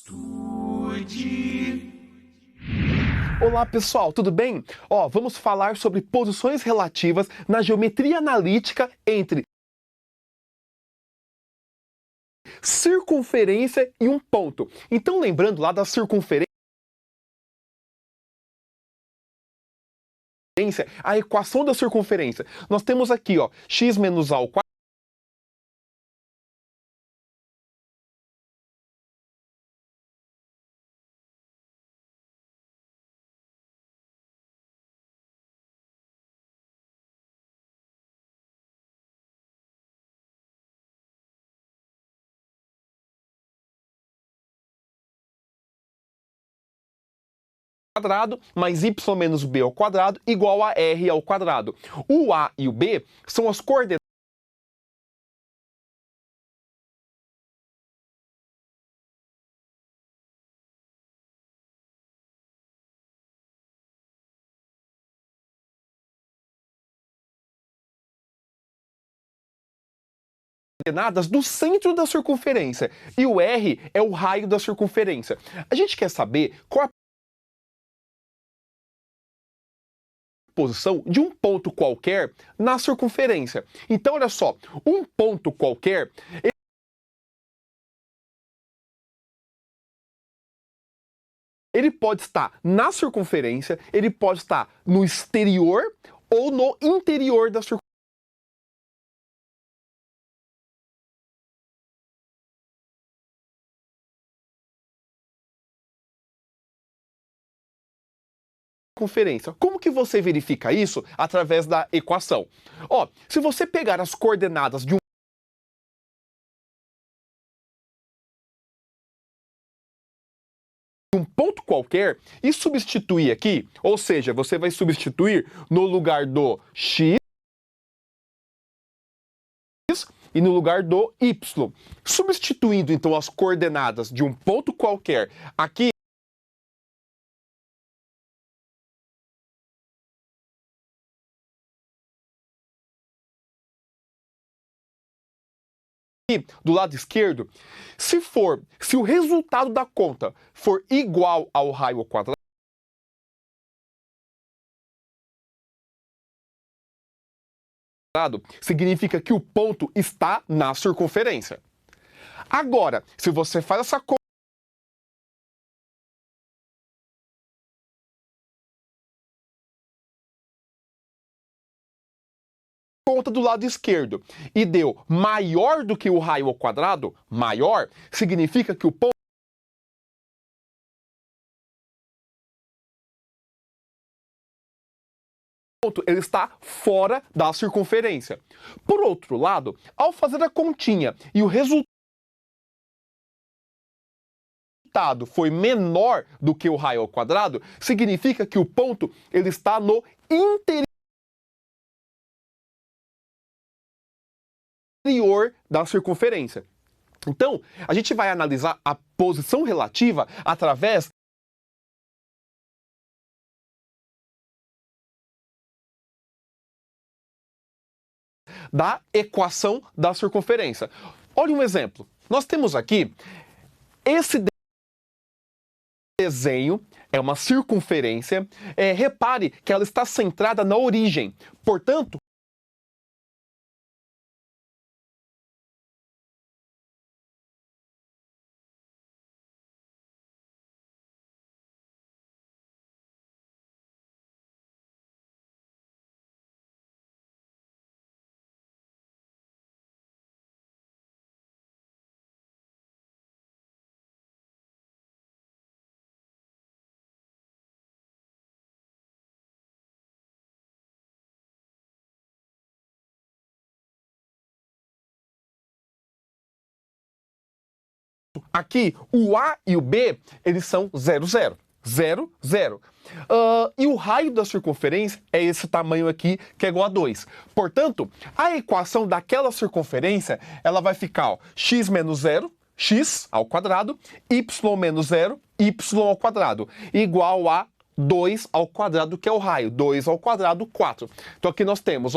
Estude. Olá pessoal, tudo bem? Vamos falar sobre posições relativas na geometria analítica entre circunferência e um ponto. Então, lembrando lá da circunferência, a equação da circunferência. Nós temos aqui, x menos a ao quadrado mais y menos b ao quadrado igual a r ao quadrado. O a e o b são as coordenadas do centro da circunferência e o r é o raio da circunferência. A gente quer saber qual a posição de um ponto qualquer na circunferência. Então, olha só, um ponto qualquer ele pode estar na circunferência, ele pode estar no exterior ou no interior da circunferência. Como que você verifica isso? Através da equação. Se você pegar as coordenadas de um ponto qualquer e substituir aqui, ou seja, você vai substituir no lugar do x e no lugar do y. Substituindo então as coordenadas de um ponto qualquer aqui do lado esquerdo, se o resultado da conta for igual ao raio ao quadrado, significa que o ponto está na circunferência. Agora, se você faz essa conta do lado esquerdo e deu maior do que o raio ao quadrado, maior, significa que o ponto ele está fora da circunferência. Por outro lado, ao fazer a continha e o resultado foi menor do que o raio ao quadrado, significa que o ponto ele está no interior da circunferência. Então, a gente vai analisar a posição relativa através da equação da circunferência. Olha um exemplo. Nós temos aqui esse desenho, é uma circunferência. Repare que ela está centrada na origem. Portanto, aqui, o A e o B, eles são 0, 0. 0, 0. E o raio da circunferência é esse tamanho aqui, que é igual a 2. Portanto, a equação daquela circunferência, ela vai ficar x menos 0, x ao quadrado, y menos 0, y ao quadrado, igual a 2 ao quadrado, que é o raio. 2 ao quadrado, 4. Então aqui nós temos,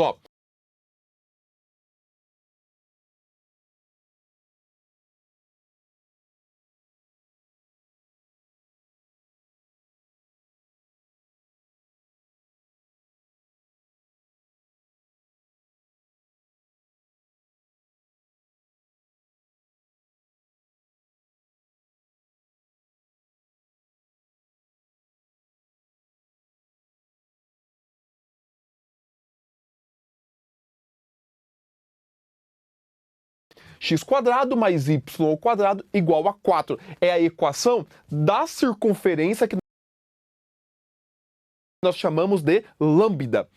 x² mais y² igual a 4. É a equação da circunferência que nós chamamos de lambda.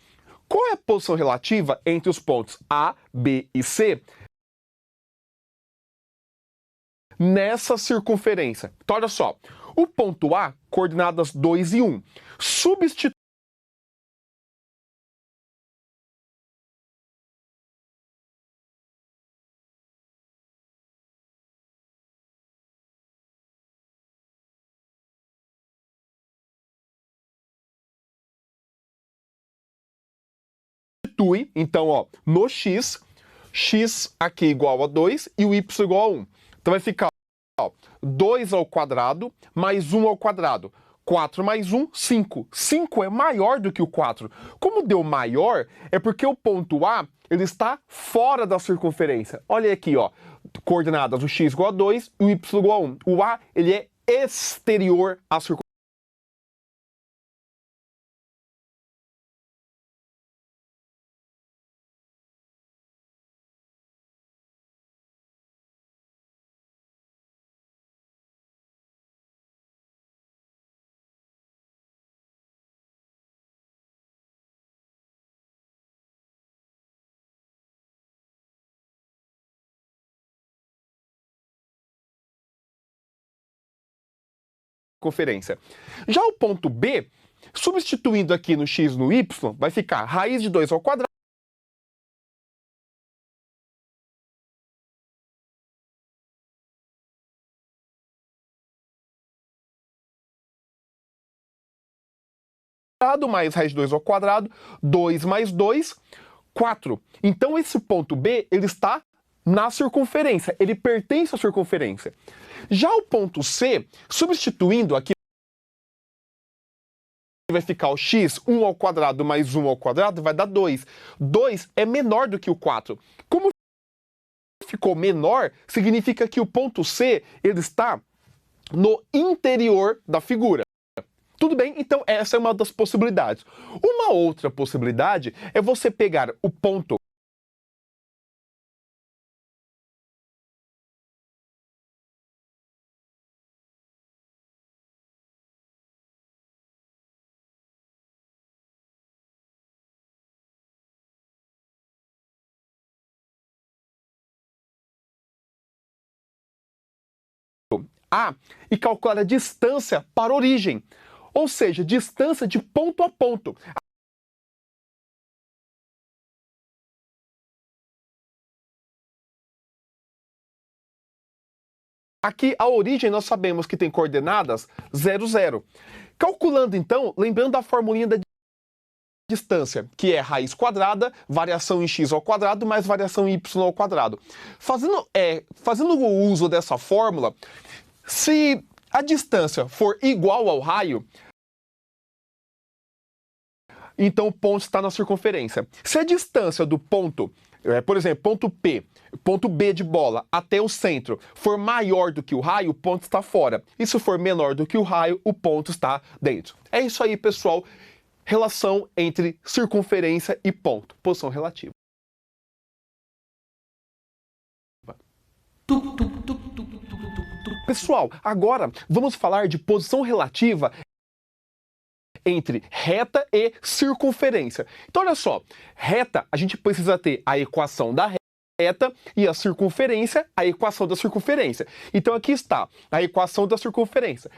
Qual é a posição relativa entre os pontos A, B e C nessa circunferência? Então, olha só. O ponto A, coordenadas 2 e 1. Substitui então, ó, no x aqui igual a 2 e o y igual a 1. Então vai ficar, ó, 2 ao quadrado mais 1 ao quadrado. 4 mais 1, 5. 5 é maior do que o 4. Como deu maior, é porque o ponto A ele está fora da circunferência. Olha aqui, ó, coordenadas, o x igual a 2 e o y igual a 1. O A ele é exterior à circunferência. Já o ponto B, substituindo aqui no x no y, vai ficar raiz de 2 ao quadrado mais raiz de 2 ao quadrado, 2 mais 2, 4. Então esse ponto B, ele está na circunferência, ele pertence à circunferência. Já o ponto C, substituindo aqui, vai ficar o x, 1 ao quadrado mais 1 ao quadrado, vai dar 2. 2 é menor do que o 4. Como ficou menor, significa que o ponto C, ele está no interior da figura. Tudo bem? Então essa é uma das possibilidades. Uma outra possibilidade é você pegar o ponto A e calcular a distância para a origem, ou seja, distância de ponto a ponto. Aqui a origem nós sabemos que tem coordenadas 0, 0. Calculando então, lembrando da formulinha da distância, que é raiz quadrada, variação em x ao quadrado, mais variação em y ao quadrado. Fazendo o uso dessa fórmula, se a distância for igual ao raio, então o ponto está na circunferência. Se a distância do ponto, por exemplo, ponto B de bola, até o centro, for maior do que o raio, o ponto está fora. E se for menor do que o raio, o ponto está dentro. É isso aí, pessoal. Relação entre circunferência e ponto. Posição relativa. Pessoal, agora vamos falar de posição relativa entre reta e circunferência. Então, olha só, reta, a gente precisa ter a equação da reta e a circunferência, a equação da circunferência. Então, aqui está a equação da circunferência.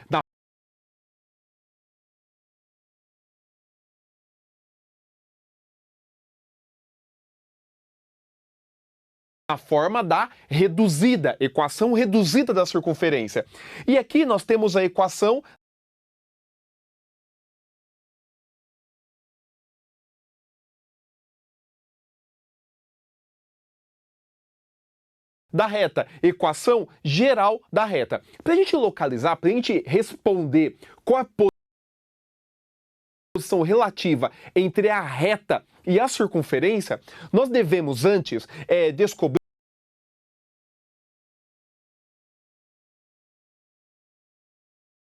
A forma da reduzida, equação reduzida da circunferência. E aqui nós temos a equação da reta, equação geral da reta. Para a gente localizar, para a gente responder qual a posição relativa entre a reta e a circunferência, nós devemos antes descobrir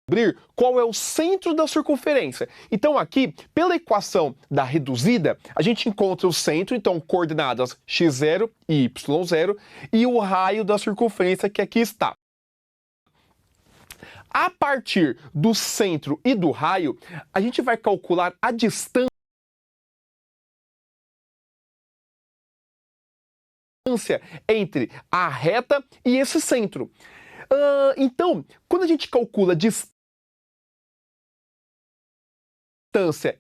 descobrir qual é o centro da circunferência. Então aqui, pela equação da reduzida, a gente encontra o centro, então coordenadas x0 e y0, e o raio da circunferência que aqui está. A partir do centro e do raio, a gente vai calcular a distância entre a reta e esse centro. Então, quando a gente calcula distância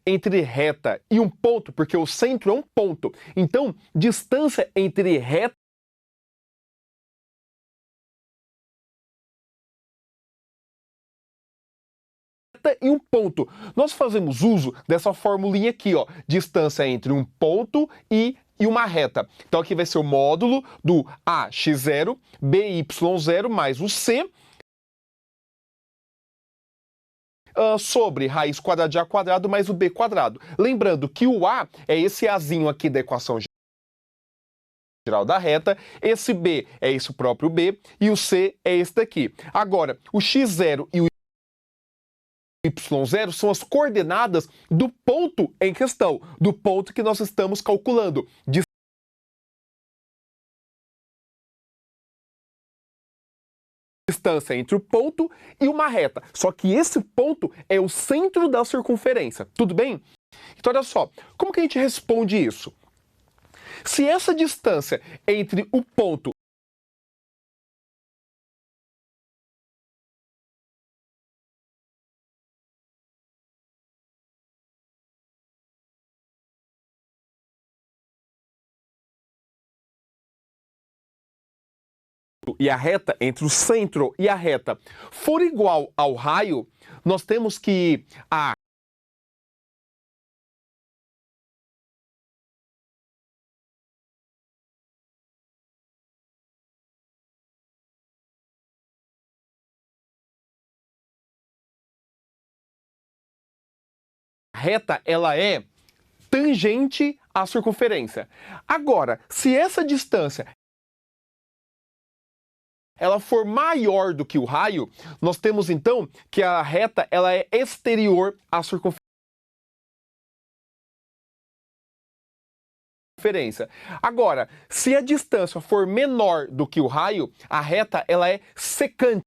entre reta e um ponto, porque o centro é um ponto, então, distância entre reta e um ponto. Nós fazemos uso dessa formulinha aqui, ó, distância entre um ponto e uma reta. Então aqui vai ser o módulo do AX0, BY0 mais o C sobre raiz quadrada de A quadrado mais o B quadrado. Lembrando que o A é esse Azinho aqui da equação geral da reta, esse B é esse próprio B e o C é esse daqui. Agora, o X0 e o Y0 são as coordenadas do ponto em questão, do ponto que nós estamos calculando. Distância entre o ponto e uma reta. Só que esse ponto é o centro da circunferência. Tudo bem? Então, olha só. Como que a gente responde isso? Se essa distância entre o ponto e a reta, entre o centro e a reta, for igual ao raio, nós temos que a reta, ela é tangente à circunferência. Agora, se essa distância ela for maior do que o raio, nós temos então que a reta ela é exterior à circunferência. Agora, se a distância for menor do que o raio, a reta ela é secante.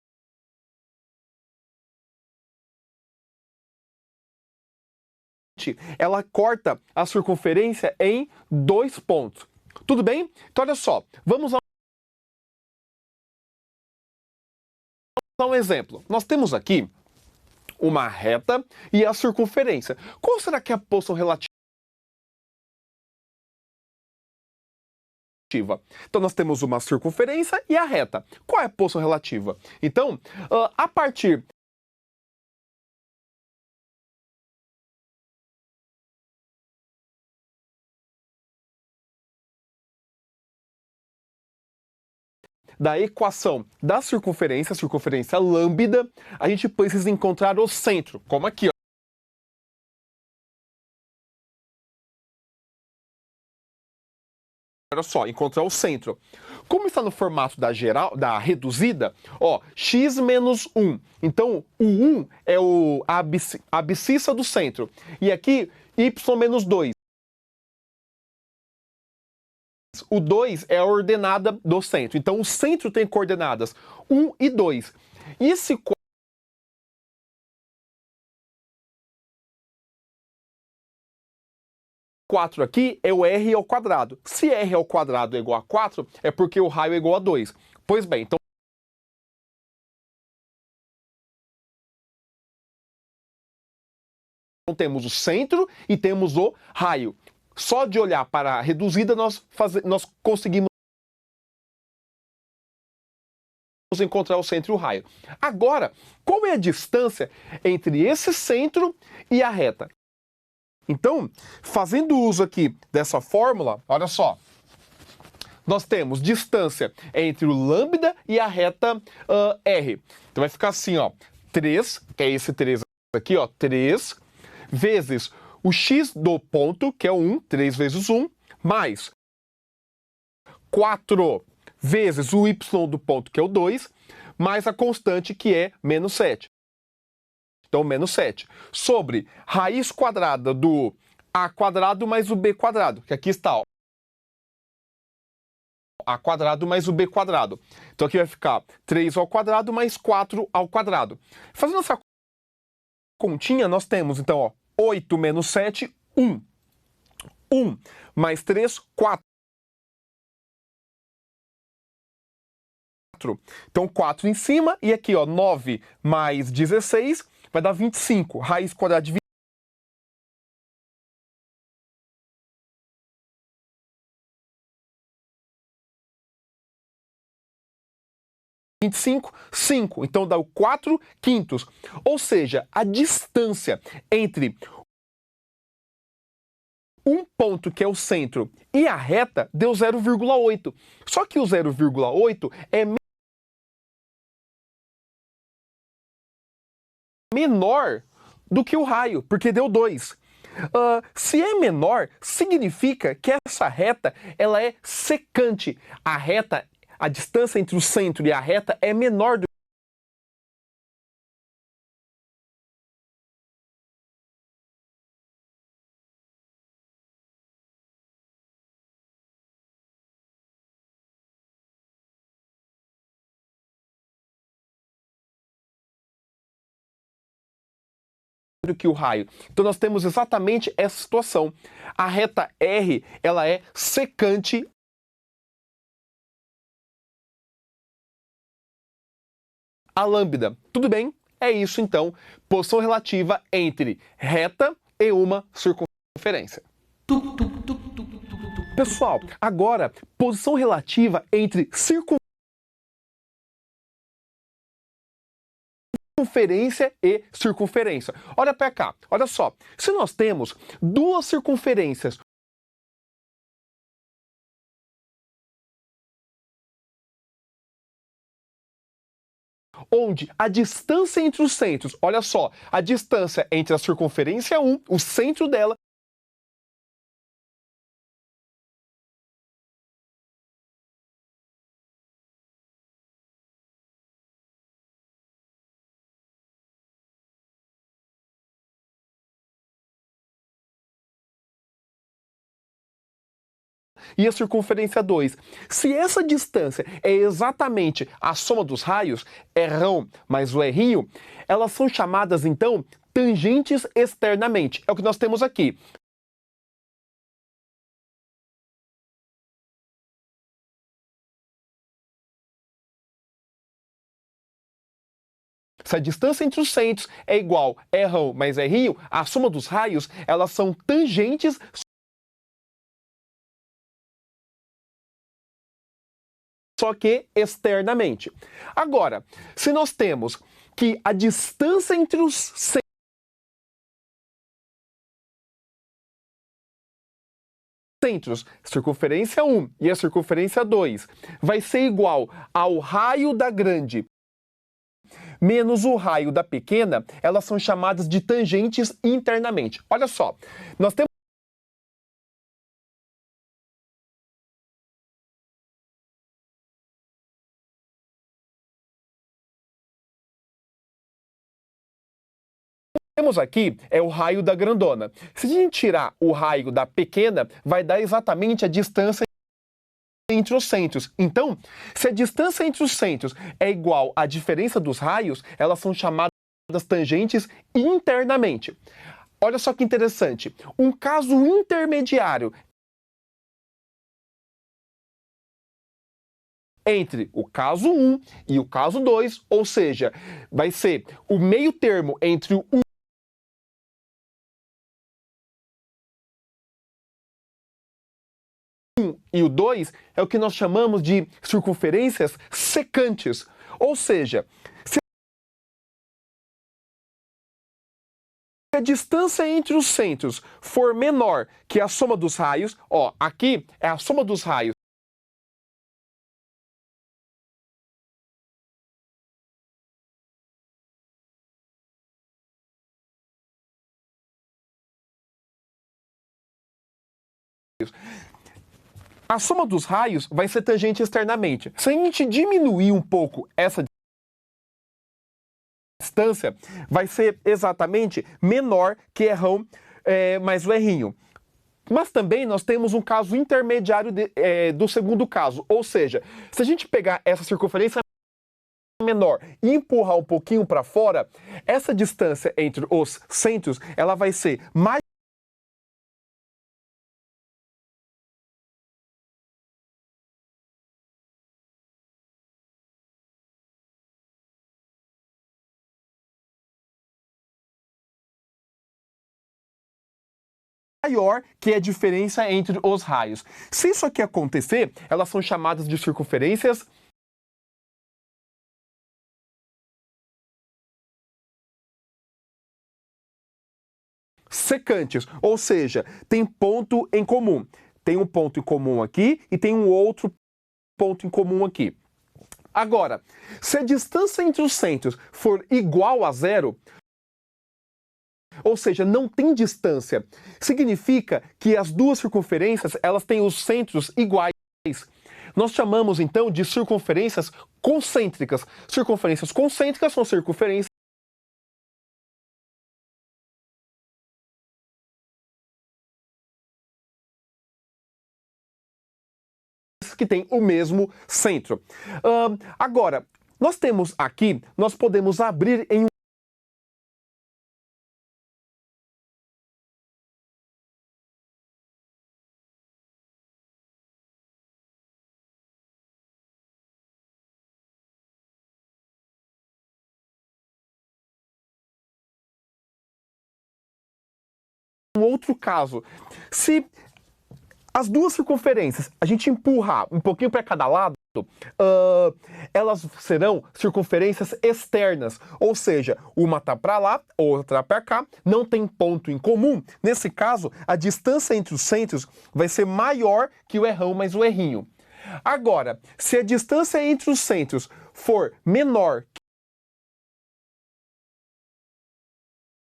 Ela corta a circunferência em 2 pontos. Tudo bem? Então, olha só. Vamos a um exemplo. Nós temos aqui uma reta e a circunferência. Qual será que é a posição relativa? Então, nós temos uma circunferência e a reta. Qual é a posição relativa? Então, a partir da equação da circunferência, circunferência lambda, a gente precisa encontrar o centro, como aqui, ó. Olha só, encontrar o centro. Como está no formato da da reduzida, ó, x menos 1. Então, o 1 é a abscissa do centro. E aqui, y menos 2. O 2 é a ordenada do centro. Então, o centro tem coordenadas 1 e 2. E esse 4 aqui é o r ao quadrado. Se r ao quadrado é igual a 4, é porque o raio é igual a 2. Pois bem, então temos o centro e temos o raio. Só de olhar para a reduzida nós conseguimos encontrar o centro e o raio. Agora, qual é a distância entre esse centro e a reta? Então, fazendo uso aqui dessa fórmula, olha só. Nós temos distância entre o lambda e a reta R. Então vai ficar assim, ó, 3, que é esse 3 aqui, ó, 3 vezes o x do ponto, que é o 1, 3 vezes 1, mais 4 vezes o y do ponto, que é o 2, mais a constante, que é menos 7. então menos 7, sobre raiz quadrada do a quadrado mais o b quadrado, que aqui está, ó, a quadrado mais o b quadrado. Então aqui vai ficar 3 ao quadrado mais 4 ao quadrado. Fazendo essa continha, nós temos, então, ó, 8 menos 7, 1. 1 mais 3, 4. Então, 4 em cima, e aqui, ó, 9 mais 16 vai dar 25. Raiz quadrada de 25, 5. Então, dá o 4 quintos. Ou seja, a distância entre um ponto, que é o centro, e a reta, deu 0,8. Só que o 0,8 é menor do que o raio, porque deu 2. Se é menor, significa que essa reta ela é secante. A reta, a distância entre o centro e a reta é menor do que o raio. Então nós temos exatamente essa situação. A reta R, ela é secante à lambda. Tudo bem? É isso então, posição relativa entre reta e uma circunferência. Pessoal, agora, posição relativa entre circunferência e circunferência. Olha para cá, olha só. Se nós temos duas circunferências onde a distância entre os centros, olha só, a distância entre a circunferência 1, o centro dela, e a circunferência 2. Se essa distância é exatamente a soma dos raios, Rão mais o Rinho, elas são chamadas, então, tangentes externamente. É o que nós temos aqui. Se a distância entre os centros é igual Rão mais Rinho, a soma dos raios, elas são tangentes só que externamente. Agora, se nós temos que a distância entre os centros, circunferência 1 e a circunferência 2, vai ser igual ao raio da grande menos o raio da pequena, elas são chamadas de tangentes internamente. Olha só, nós temos aqui é o raio da grandona. Se a gente tirar o raio da pequena, vai dar exatamente a distância entre os centros. Então, se a distância entre os centros é igual à diferença dos raios, elas são chamadas tangentes internamente. Olha só que interessante. Um caso intermediário entre o caso 1 e o caso 2, ou seja, vai ser o meio termo entre o 1 e o 2 é o que nós chamamos de circunferências secantes. Ou seja, se a distância entre os centros for menor que a soma dos raios, ó, aqui é a soma dos raios a soma dos raios vai ser tangente externamente. Se a gente diminuir um pouco essa distância vai ser exatamente menor que Rão mais o R'inho. Mas também nós temos um caso intermediário do segundo caso, ou seja, se a gente pegar essa circunferência menor e empurrar um pouquinho para fora, essa distância entre os centros, ela vai ser maior que a diferença entre os raios. Se isso aqui acontecer, elas são chamadas de circunferências secantes, ou seja, tem ponto em comum. Tem um ponto em comum aqui e tem um outro ponto em comum aqui. Agora, se a distância entre os centros for igual a zero, ou seja, não tem distância, significa que as duas circunferências elas têm os centros iguais. Nós chamamos então de circunferências concêntricas. Circunferências concêntricas são circunferências que têm o mesmo centro. Agora, nós temos aqui, nós podemos abrir em um outro caso. Se as duas circunferências a gente empurrar um pouquinho para cada lado, elas serão circunferências externas, ou seja, uma está para lá, outra para cá, não tem ponto em comum. Nesse caso, a distância entre os centros vai ser maior que o R'ão mais o R'inho. Agora, se a distância entre os centros for menor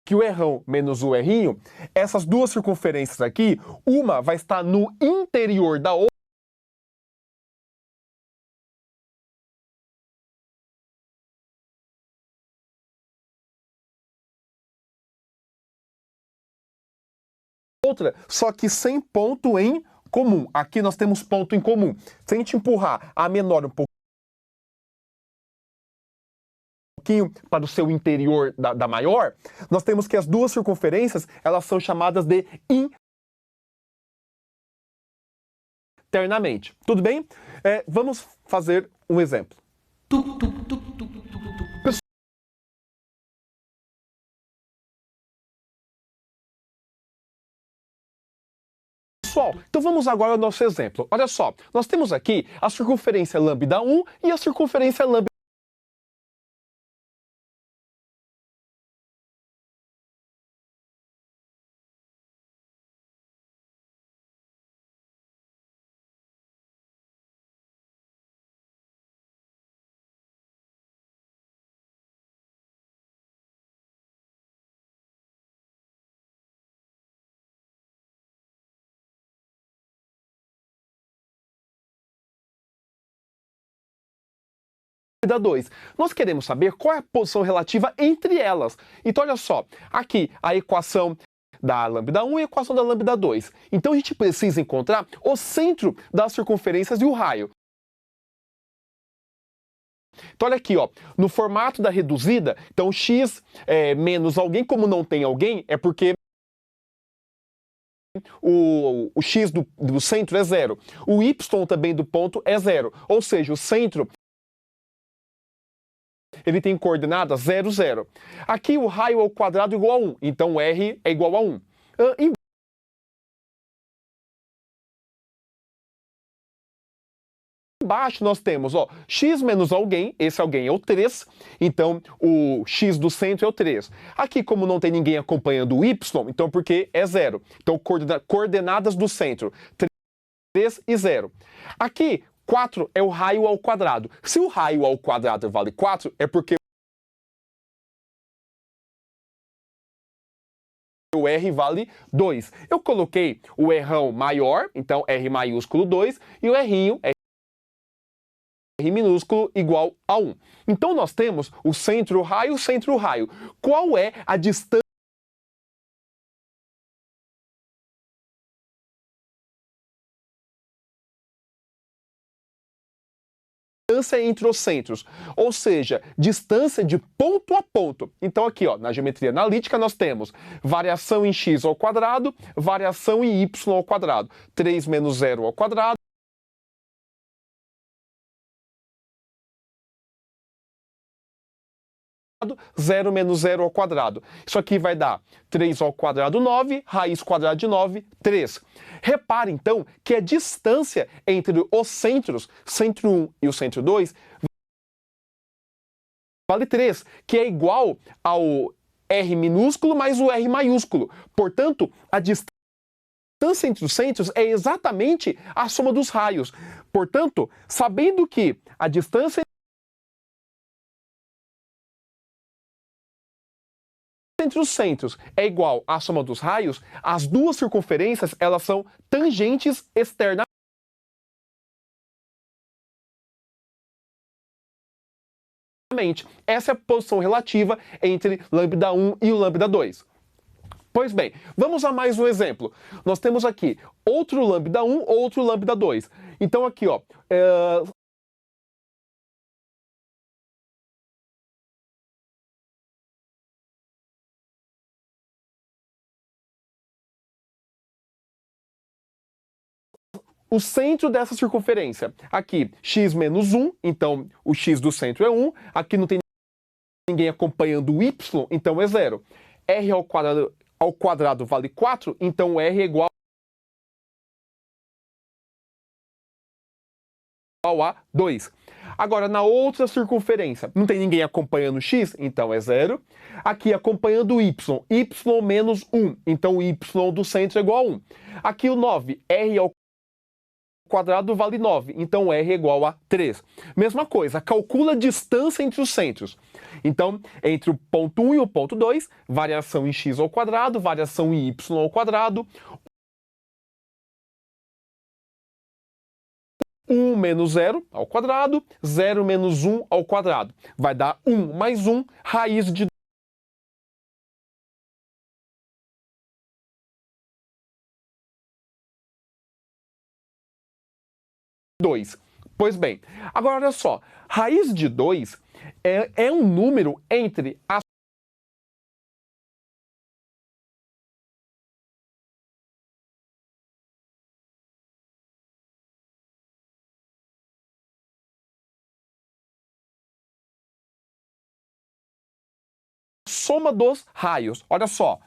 que o R'ão menos o R'inho, essas duas circunferências aqui, uma vai estar no interior da outra, só que sem ponto em comum. Aqui nós temos ponto em comum. Se a gente empurrar a menor um pouquinho para o seu interior da maior, nós temos que as duas circunferências elas são chamadas de internamente. Tudo bem? Vamos fazer um exemplo. Pessoal, então vamos agora ao nosso exemplo. Olha só, nós temos aqui a circunferência lambda 1 e a circunferência lambda da 2. Nós queremos saber qual é a posição relativa entre elas. Então, olha só, aqui a equação da lambda 1 e a equação da lambda 2. Então, a gente precisa encontrar o centro das circunferências e o raio. Então, olha aqui, ó, no formato da reduzida, então x menos alguém, como não tem alguém, é porque o x do centro é zero. O y também do ponto é zero. Ou seja, o centro ele tem coordenada 0, 0. Aqui o raio ao quadrado é igual a 1, então R é igual a 1. Embaixo nós temos, ó, x menos alguém, esse alguém é o 3, então o x do centro é o 3. Aqui, como não tem ninguém acompanhando o y, então porque é 0. Então, coordenadas do centro, 3 e 0. Aqui, 4 é o raio ao quadrado. Se o raio ao quadrado vale 4, é porque o R vale 2. Eu coloquei o R'ão maior, então R maiúsculo 2, e o R'inho R minúsculo igual a 1. Então, nós temos o centro, o raio, centro, o raio. Qual é a distância entre os centros? Ou seja, distância de ponto a ponto. Então, aqui, ó, na geometria analítica, nós temos variação em x ao quadrado, variação em y ao quadrado. 3 menos 0 ao quadrado. 0 menos 0 ao quadrado. Isso aqui vai dar 3 ao quadrado, 9, raiz quadrada de 9, 3. Repare, então, que a distância entre os centros, centro 1 e o centro 2, vale 3, que é igual ao R minúsculo mais o R maiúsculo. Portanto, a distância entre os centros é exatamente a soma dos raios. Portanto, sabendo que a distância entre os centros é igual à soma dos raios, as duas circunferências elas são tangentes externamente. Essa é a posição relativa entre λ1 e o λ2. Pois bem, vamos a mais um exemplo. Nós temos aqui outro λ1, outro λ2. Então aqui, ó, o centro dessa circunferência. Aqui, x menos 1, então o x do centro é 1. Aqui não tem ninguém acompanhando o y, então é 0. R ao quadrado vale 4, então R é igual a 2. Agora, na outra circunferência, não tem ninguém acompanhando o x, então é 0. Aqui, acompanhando o y, y menos 1, então o y do centro é igual a 1. Aqui o 9, R ao quadrado vale 9, então R é igual a 3. Mesma coisa, calcula a distância entre os centros. Então, entre o ponto 1 e o ponto 2, variação em x ao quadrado, variação em y ao quadrado, 1 menos 0 ao quadrado, 0 menos 1 ao quadrado. Vai dar 1 mais 1, raiz de 2. Pois bem, agora olha só, raiz de 2 é um número entre a soma dos raios. Olha só,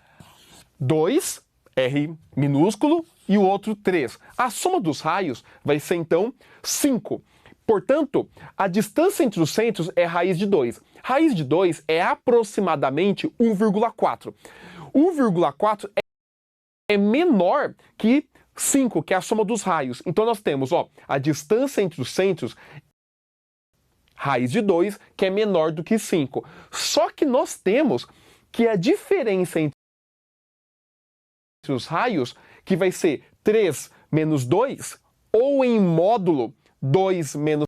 2, R minúsculo, e o outro 3. A soma dos raios vai ser, então, 5. Portanto, a distância entre os centros é raiz de 2. Raiz de 2 é aproximadamente 1,4. 1,4 é menor que 5, que é a soma dos raios. Então, nós temos, ó, a distância entre os centros, raiz de 2, que é menor do que 5. Só que nós temos que a diferença entre os raios, que vai ser 3 menos 2, ou em módulo 2 menos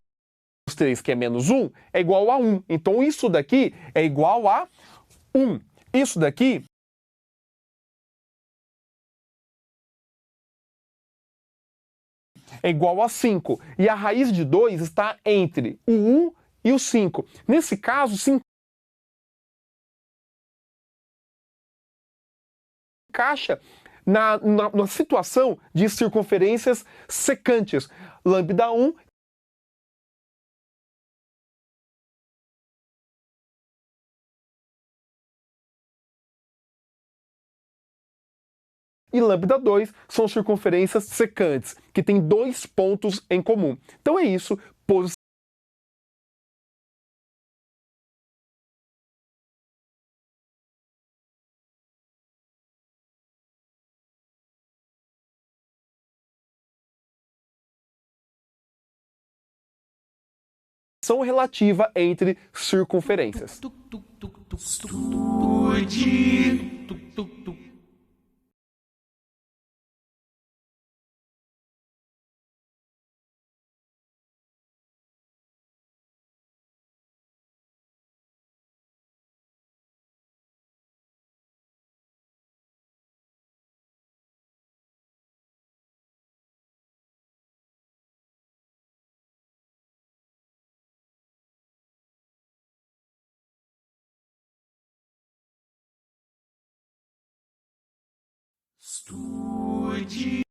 3, que é menos 1, é igual a 1. Então, isso daqui é igual a 1. Isso daqui é igual a 5. E a raiz de 2 está entre o 1 e o 5. Nesse caso, se encaixa na situação de circunferências secantes. Lambda1 e lambda2 são circunferências secantes, que têm 2 pontos em comum. Então é isso, posição relativa entre circunferências. Estude.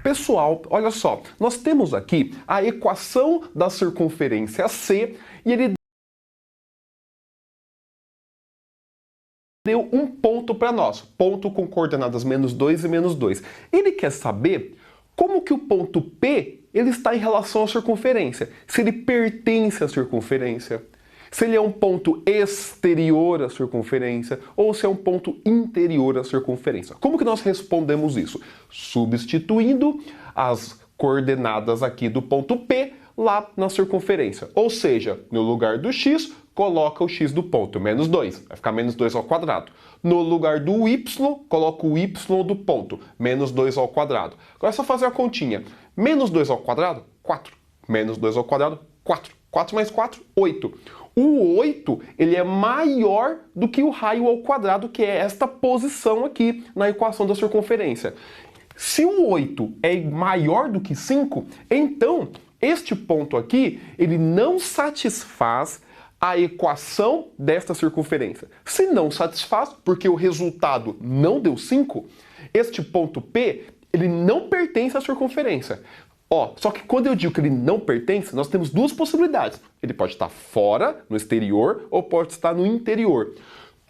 Pessoal, olha só, nós temos aqui a equação da circunferência C e ele deu um ponto para nós, ponto com coordenadas -2 e -2. Ele quer saber como que o ponto P ele está em relação à circunferência, se ele pertence à circunferência, se ele é um ponto exterior à circunferência ou se é um ponto interior à circunferência. Como que nós respondemos isso? Substituindo as coordenadas aqui do ponto P lá na circunferência. Ou seja, no lugar do x, coloca o x do ponto, -2. Vai ficar -2 ao quadrado. No lugar do y, coloca o y do ponto, -2 ao quadrado. Agora é só fazer a continha. -2 ao quadrado, 4. -2 ao quadrado, 4. 4 mais 4, 8. O 8, ele é maior do que o raio ao quadrado, que é esta posição aqui na equação da circunferência. Se o 8 é maior do que 5, então este ponto aqui, ele não satisfaz a equação desta circunferência. Se não satisfaz, porque o resultado não deu 5, este ponto P, ele não pertence à circunferência. Ó, só que quando eu digo que ele não pertence, nós temos duas possibilidades. Ele pode estar fora, no exterior, ou pode estar no interior.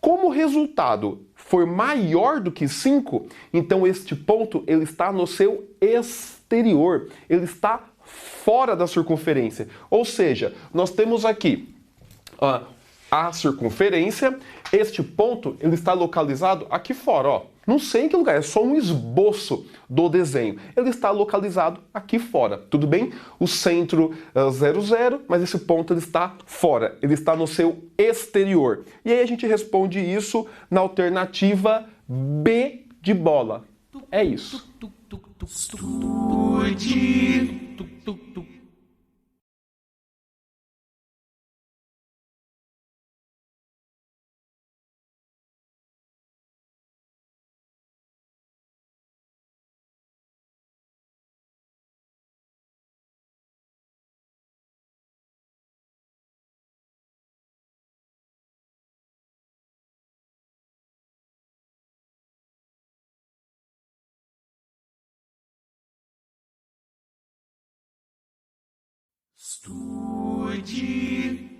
Como o resultado for maior do que 5, então este ponto ele está no seu exterior. Ele está fora da circunferência. Ou seja, nós temos aqui a circunferência, este ponto ele está localizado aqui fora, ó. Não sei em que lugar, é só um esboço do desenho. Ele está localizado aqui fora, tudo bem? O centro 0,0, mas esse ponto ele está fora, ele está no seu exterior. E aí a gente responde isso na alternativa B de bola. É isso. Estude. Estude.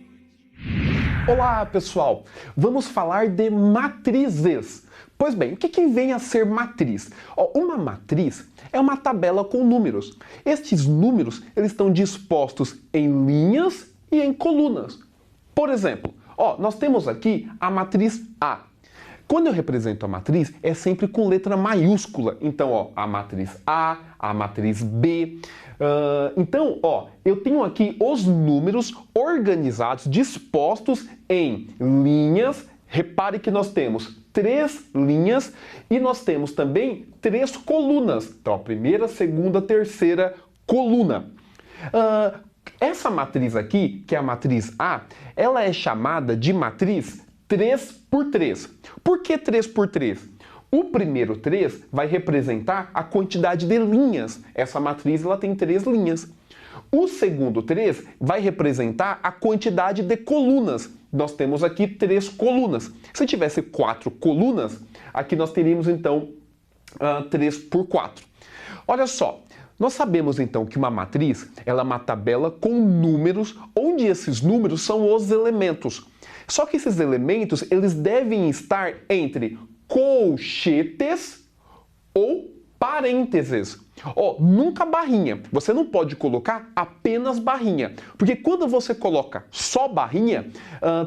Olá, pessoal! Vamos falar de matrizes. Pois bem, o que vem a ser matriz? Uma matriz é uma tabela com números. Estes números eles estão dispostos em linhas e em colunas. Por exemplo, nós temos aqui a matriz A. Quando eu represento a matriz, é sempre com letra maiúscula. Então, a matriz A, a matriz B. Então, eu tenho aqui os números organizados, dispostos em linhas. Repare que nós temos 3 linhas e nós temos também 3 colunas. Então, a primeira, segunda, terceira coluna. Essa matriz aqui, que é a matriz A, ela é chamada de matriz 3 por 3. Por que 3 por 3? O primeiro 3 vai representar a quantidade de linhas. Essa matriz ela tem 3 linhas. O segundo 3 vai representar a quantidade de colunas. Nós temos aqui 3 colunas. Se tivesse 4 colunas, aqui nós teríamos então 3 por 4. Olha só, nós sabemos então que uma matriz ela é uma tabela com números, onde esses números são os elementos. Só que esses elementos eles devem estar entre colchetes ou parênteses. Nunca barrinha. Você não pode colocar apenas barrinha. Porque quando você coloca só barrinha,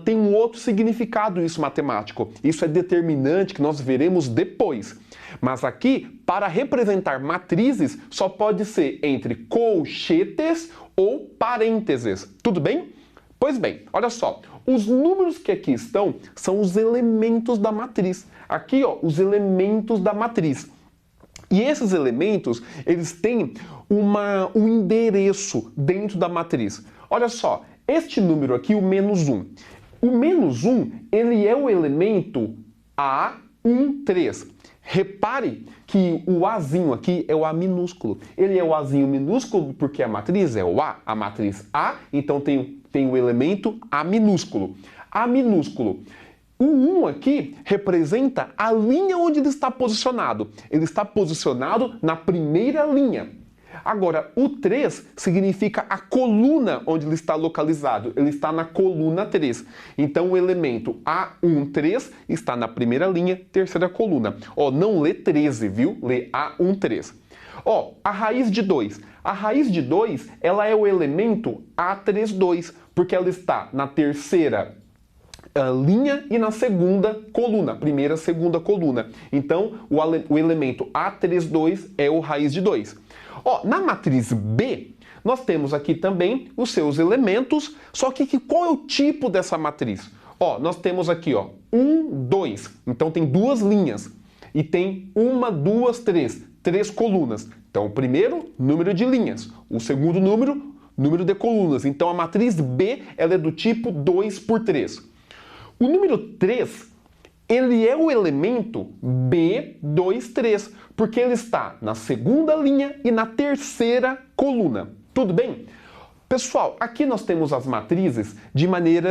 tem um outro significado isso matemático. Isso é determinante que nós veremos depois. Mas aqui, para representar matrizes, só pode ser entre colchetes ou parênteses. Tudo bem? Pois bem, olha só. Os números que aqui estão são os elementos da matriz. Aqui, os elementos da matriz. E esses elementos, eles têm um endereço dentro da matriz. Olha só, este número aqui, o -1. O -1, ele é o elemento A13. Repare que o Azinho aqui é o A minúsculo. Ele é o Azinho minúsculo porque a matriz é o a matriz A, então tem o elemento A minúsculo. A minúsculo. O 1 aqui representa a linha onde ele está posicionado. Ele está posicionado na primeira linha. Agora, o 3 significa a coluna onde ele está localizado. Ele está na coluna 3. Então, o elemento A13 está na primeira linha, terceira coluna. Ó, não lê 13, viu? Lê A13. Ó, a raiz de 2. A raiz de 2, ela é o elemento A32, porque ela está na terceira linha e na segunda coluna, primeira, segunda coluna. Então, o elemento A32 é o raiz de 2. Ó, na matriz B, nós temos aqui também os seus elementos, só que qual é o tipo dessa matriz? Ó, nós temos aqui, ó, 1, 2. Então, tem duas linhas. E tem 1, 2, 3. 3 colunas. Então, o primeiro, número de linhas. O segundo número de colunas. Então, a matriz B, ela é do tipo 2 por 3. O número 3, ele é o elemento B23, porque ele está na segunda linha e na terceira coluna. Tudo bem? Pessoal, aqui nós temos as matrizes de maneira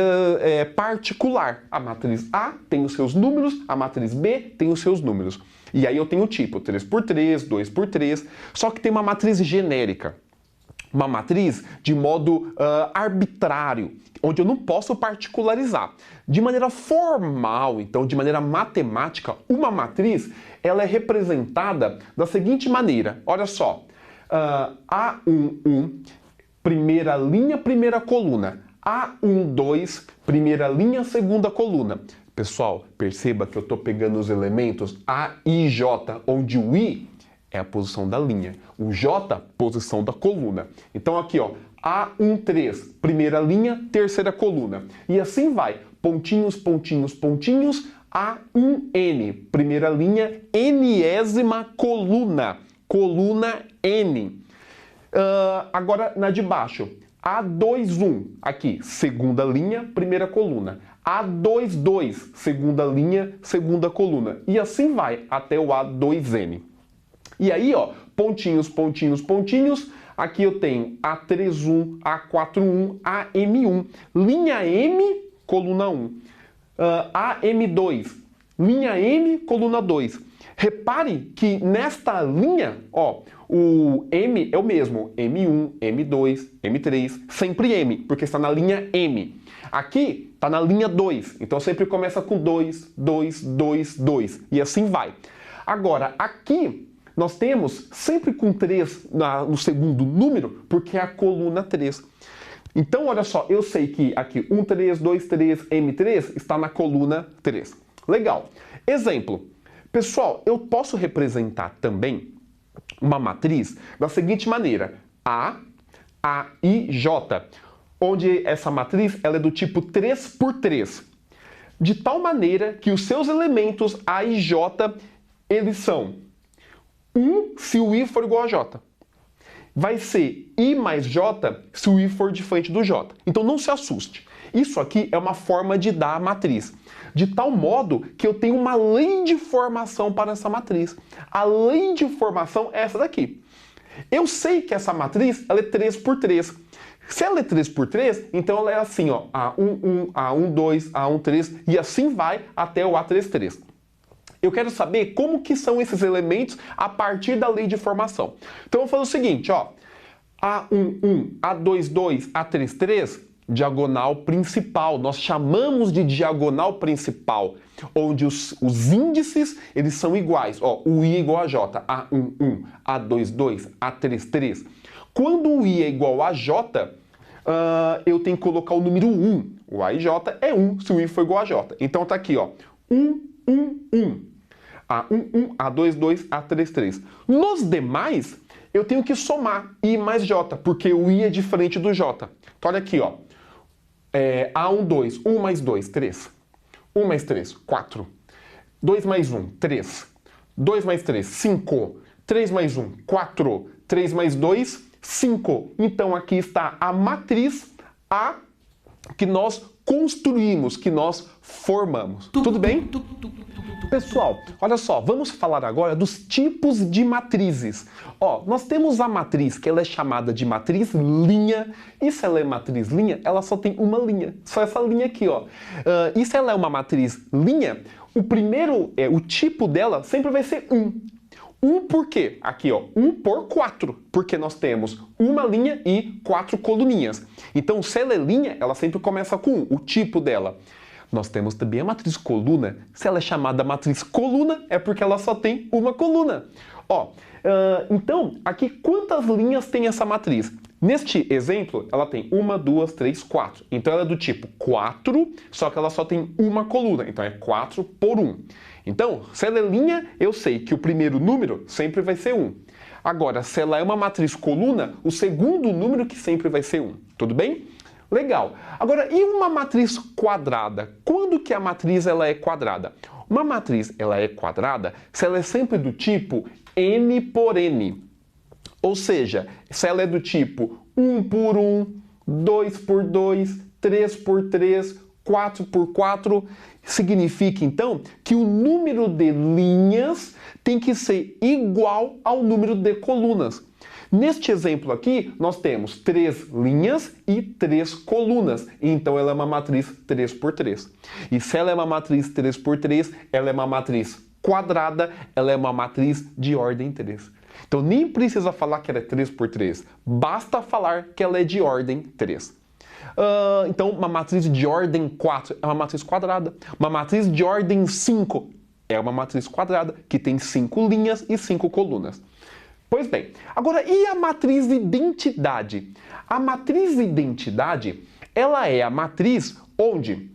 particular. A matriz A tem os seus números, a matriz B tem os seus números. E aí eu tenho o tipo 3 por 3, 2 por 3, só que tem uma matriz genérica. Uma matriz de modo arbitrário, onde eu não posso particularizar. De maneira formal, então, de maneira matemática, uma matriz ela é representada da seguinte maneira. Olha só, A11, primeira linha, primeira coluna. A12, primeira linha, segunda coluna. Pessoal, perceba que eu estou pegando os elementos A, I, J, onde o I é a posição da linha. O J, posição da coluna. Então aqui, ó, A13, primeira linha, terceira coluna. E assim vai, pontinhos, pontinhos, pontinhos, A1N, primeira linha, Nésima coluna. Coluna N. Agora na de baixo, A21, aqui, segunda linha, primeira coluna. A22, segunda linha, segunda coluna. E assim vai, até o A2N. E aí, ó, pontinhos, pontinhos, pontinhos. Aqui eu tenho A31, A41, AM1. Linha M, coluna 1. AM2, linha M, coluna 2. Repare que nesta linha, ó, o M é o mesmo. M1, M2, M3, sempre M, porque está na linha M. Aqui está na linha 2, então sempre começa com 2, 2, 2, 2. E assim vai. Agora, aqui nós temos sempre com 3 no segundo número, porque é a coluna 3. Então, olha só, eu sei que aqui 1, 3, 2, 3, M3 está na coluna 3. Legal. Exemplo. Pessoal, eu posso representar também uma matriz da seguinte maneira. A, I, J. Onde essa matriz ela é do tipo 3 por 3. De tal maneira que os seus elementos A e J, eles são 1 se o I for igual a J. Vai ser I mais J se o I for diferente do J. Então não se assuste. Isso aqui é uma forma de dar a matriz. De tal modo que eu tenho uma lei de formação para essa matriz. A lei de formação é essa daqui. Eu sei que essa matriz ela é 3 por 3. Se ela é 3 por 3, então ela é assim, ó, A11, A12, A13 e assim vai até o A33. Eu quero saber como que são esses elementos a partir da lei de formação. Então eu vou fazer o seguinte, ó, A11, A22, A33, diagonal principal. Nós chamamos de diagonal principal, onde os índices eles são iguais. Ó, o I é igual a J, A11, A22, A33. Quando o I é igual a J, eu tenho que colocar o número 1. O A e J é 1 se o I for igual a J. Então tá aqui, ó, 1, 1, 1. A11, A22, A33. Nos demais, eu tenho que somar I mais J, porque o I é diferente do J. Então olha aqui, ó. A12, 1 mais 2, 3. 1 mais 3, 4. 2 mais 1, 3. 2 mais 3, 5. 3 mais 1, 4. 3 mais 2, 5. Então aqui está a matriz A que nós construímos, que nós formamos. Tudo bem? Pessoal, olha só, vamos falar agora dos tipos de matrizes. Ó, nós temos a matriz que ela é chamada de matriz linha. E se ela é matriz linha, ela só tem uma linha. Só essa linha aqui, ó. E se ela é uma matriz linha, o tipo dela sempre vai ser 1. 1 por quê? Aqui, ó, 1 por 4, porque nós temos uma linha e 4 coluninhas. Então, se ela é linha, ela sempre começa com 1, o tipo dela. Nós temos também a matriz coluna. Se ela é chamada matriz coluna, é porque ela só tem uma coluna. Ó, então, aqui quantas linhas tem essa matriz? Neste exemplo, ela tem 1, 2, 3, 4. Então, ela é do tipo 4, só que ela só tem uma coluna. Então, é 4 por 1. Então, se ela é linha, eu sei que o primeiro número sempre vai ser 1. Agora, se ela é uma matriz coluna, o segundo número que sempre vai ser 1. Tudo bem? Legal. Agora, e uma matriz quadrada? Quando que a matriz ela é quadrada? Uma matriz ela é quadrada se ela é sempre do tipo n por n. Ou seja, se ela é do tipo 1 por 1, 2 por 2, 3 por 3, 4 por 4, significa então que o número de linhas tem que ser igual ao número de colunas. Neste exemplo aqui, nós temos 3 linhas e 3 colunas. Então, ela é uma matriz 3 por 3. E se ela é uma matriz 3 por 3, ela é uma matriz quadrada, ela é uma matriz de ordem 3. Então, nem precisa falar que ela é 3 por 3. Basta falar que ela é de ordem 3. Então, uma matriz de ordem 4 é uma matriz quadrada. Uma matriz de ordem 5 é uma matriz quadrada, que tem 5 linhas e 5 colunas. Pois bem, agora e a matriz identidade? A matriz identidade, ela é a matriz onde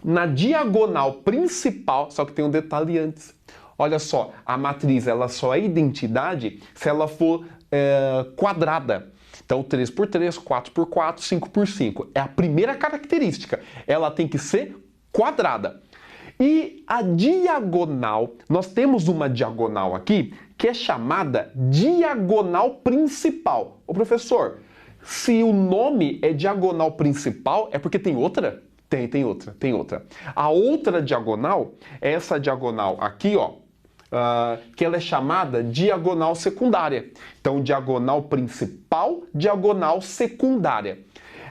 na diagonal principal, só que tem um detalhe antes. Olha só, a matriz ela só é identidade se ela for quadrada. Então, 3 por 3, 4 por 4, 5 por 5. É a primeira característica. Ela tem que ser quadrada. E a diagonal, nós temos uma diagonal aqui que é chamada diagonal principal. Ô professor, se o nome é diagonal principal, é porque tem outra? Tem outra. A outra diagonal é essa diagonal aqui, ó, que ela é chamada diagonal secundária. Então, diagonal principal, diagonal secundária.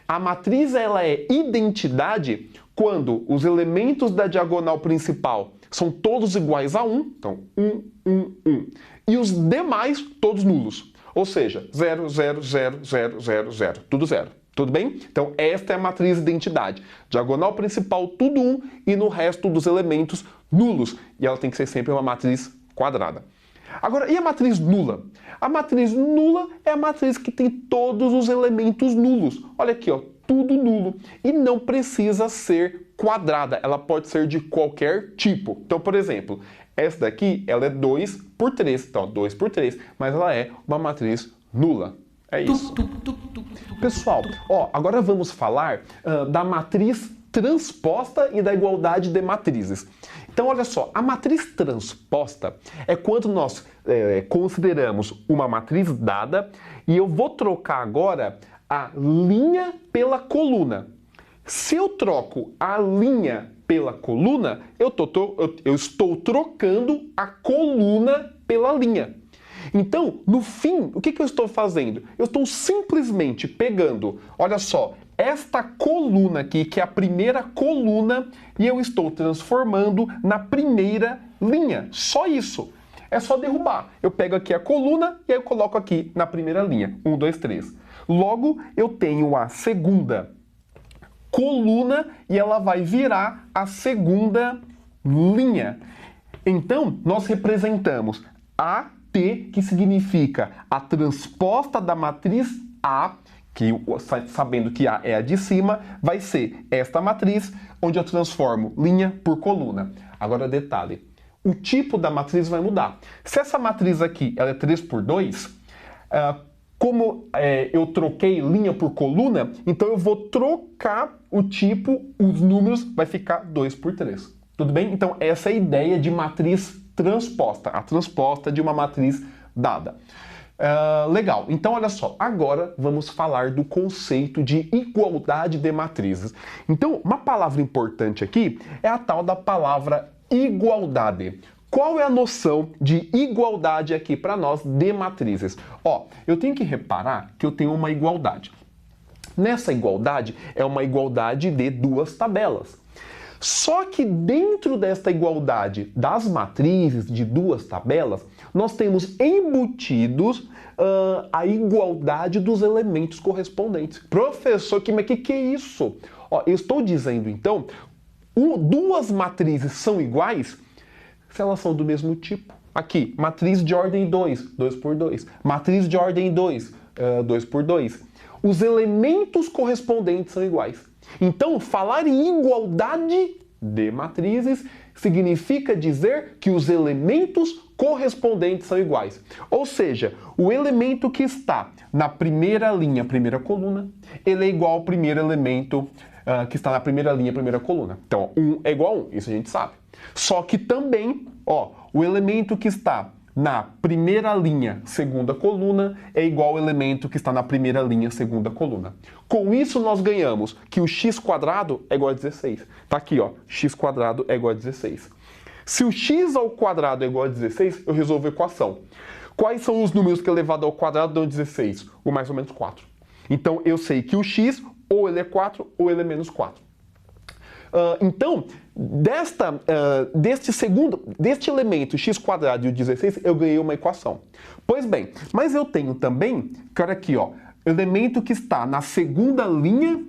A matriz ela é identidade quando os elementos da diagonal principal são todos iguais a 1, então 1, 1, 1, e os demais todos nulos. Ou seja, 0, 0, 0, 0, 0, 0, tudo 0. Tudo bem? Então, esta é a matriz identidade. Diagonal principal, tudo 1, e no resto dos elementos, nulos. E ela tem que ser sempre uma matriz quadrada. Agora, e a matriz nula? A matriz nula é a matriz que tem todos os elementos nulos. Olha aqui, ó, tudo nulo. E não precisa ser quadrada. Ela pode ser de qualquer tipo. Então, por exemplo, essa daqui, ela é 2 por 3. Então, 2 por 3. Mas ela é uma matriz nula. É isso. Pessoal, ó, agora vamos falar da matriz transposta e da igualdade de matrizes. Então, olha só, a matriz transposta é quando nós consideramos uma matriz dada e eu vou trocar agora a linha pela coluna. Se eu troco a linha pela coluna, eu estou trocando a coluna pela linha. Então, no fim, o que eu estou fazendo? Eu estou simplesmente pegando, olha só, esta coluna aqui, que é a primeira coluna, e eu estou transformando na primeira linha. Só isso. É só derrubar. Eu pego aqui a coluna e aí eu coloco aqui na primeira linha. 1, 2, 3. Logo, eu tenho a segunda coluna e ela vai virar a segunda linha. Então, nós representamos a T, que significa a transposta da matriz A, que sabendo que A é a de cima, vai ser esta matriz, onde eu transformo linha por coluna. Agora, detalhe, o tipo da matriz vai mudar. Se essa matriz aqui ela é 3 por 2, como eu troquei linha por coluna, então eu vou trocar o tipo, os números, vai ficar 2 por 3. Tudo bem? Então, essa é a ideia de matriz transposta, a transposta de uma matriz dada. Legal, então olha só, agora vamos falar do conceito de igualdade de matrizes. Então, uma palavra importante aqui é a tal da palavra igualdade. Qual é a noção de igualdade aqui para nós de matrizes? Ó, eu tenho que reparar que eu tenho uma igualdade. Nessa igualdade é uma igualdade de duas tabelas. Só que dentro desta igualdade das matrizes de duas tabelas, nós temos embutidos a igualdade dos elementos correspondentes. Professor, mas que é isso? Ó, eu estou dizendo, então, duas matrizes são iguais se elas são do mesmo tipo. Aqui, matriz de ordem 2, 2 por 2. Matriz de ordem 2, 2 por 2. Os elementos correspondentes são iguais. Então, falar em igualdade de matrizes significa dizer que os elementos correspondentes são iguais. Ou seja, o elemento que está na primeira linha, primeira coluna, ele é igual ao primeiro elemento que está na primeira linha, primeira coluna. Então, 1 é igual a 1, isso a gente sabe. Só que também, ó, o elemento que está na primeira linha, segunda coluna, é igual ao elemento que está na primeira linha, segunda coluna. Com isso, nós ganhamos que o x² é igual a 16. Tá aqui, ó, x² é igual a 16. Se o x ao quadrado é igual a 16, eu resolvo a equação. Quais são os números que elevado ao quadrado dão 16? O mais ou menos 4. Então, eu sei que o x, ou ele é 4, ou ele é menos 4. Então, deste elemento x² e o 16, eu ganhei uma equação. Pois bem, mas eu tenho também, cara, aqui, ó, elemento que está na segunda linha,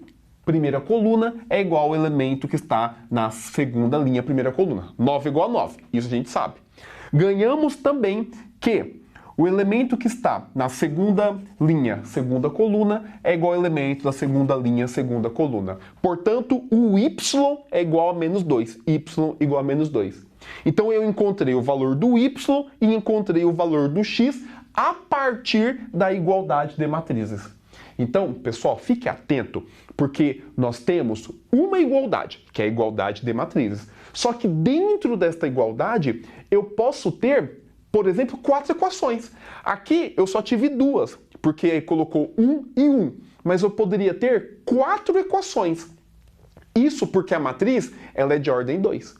primeira coluna, é igual ao elemento que está na segunda linha, primeira coluna. 9 igual a 9, isso a gente sabe. Ganhamos também que o elemento que está na segunda linha, segunda coluna, é igual ao elemento da segunda linha, segunda coluna. Portanto, o y é igual a menos 2. Y igual a menos 2. Então, eu encontrei o valor do y e encontrei o valor do x a partir da igualdade de matrizes. Então, pessoal, fique atento, porque nós temos uma igualdade, que é a igualdade de matrizes. Só que dentro desta igualdade, eu posso ter, por exemplo, 4 equações. Aqui eu só tive 2, porque aí colocou 1 e 1. Mas eu poderia ter 4 equações. Isso porque a matriz ela é de ordem 2.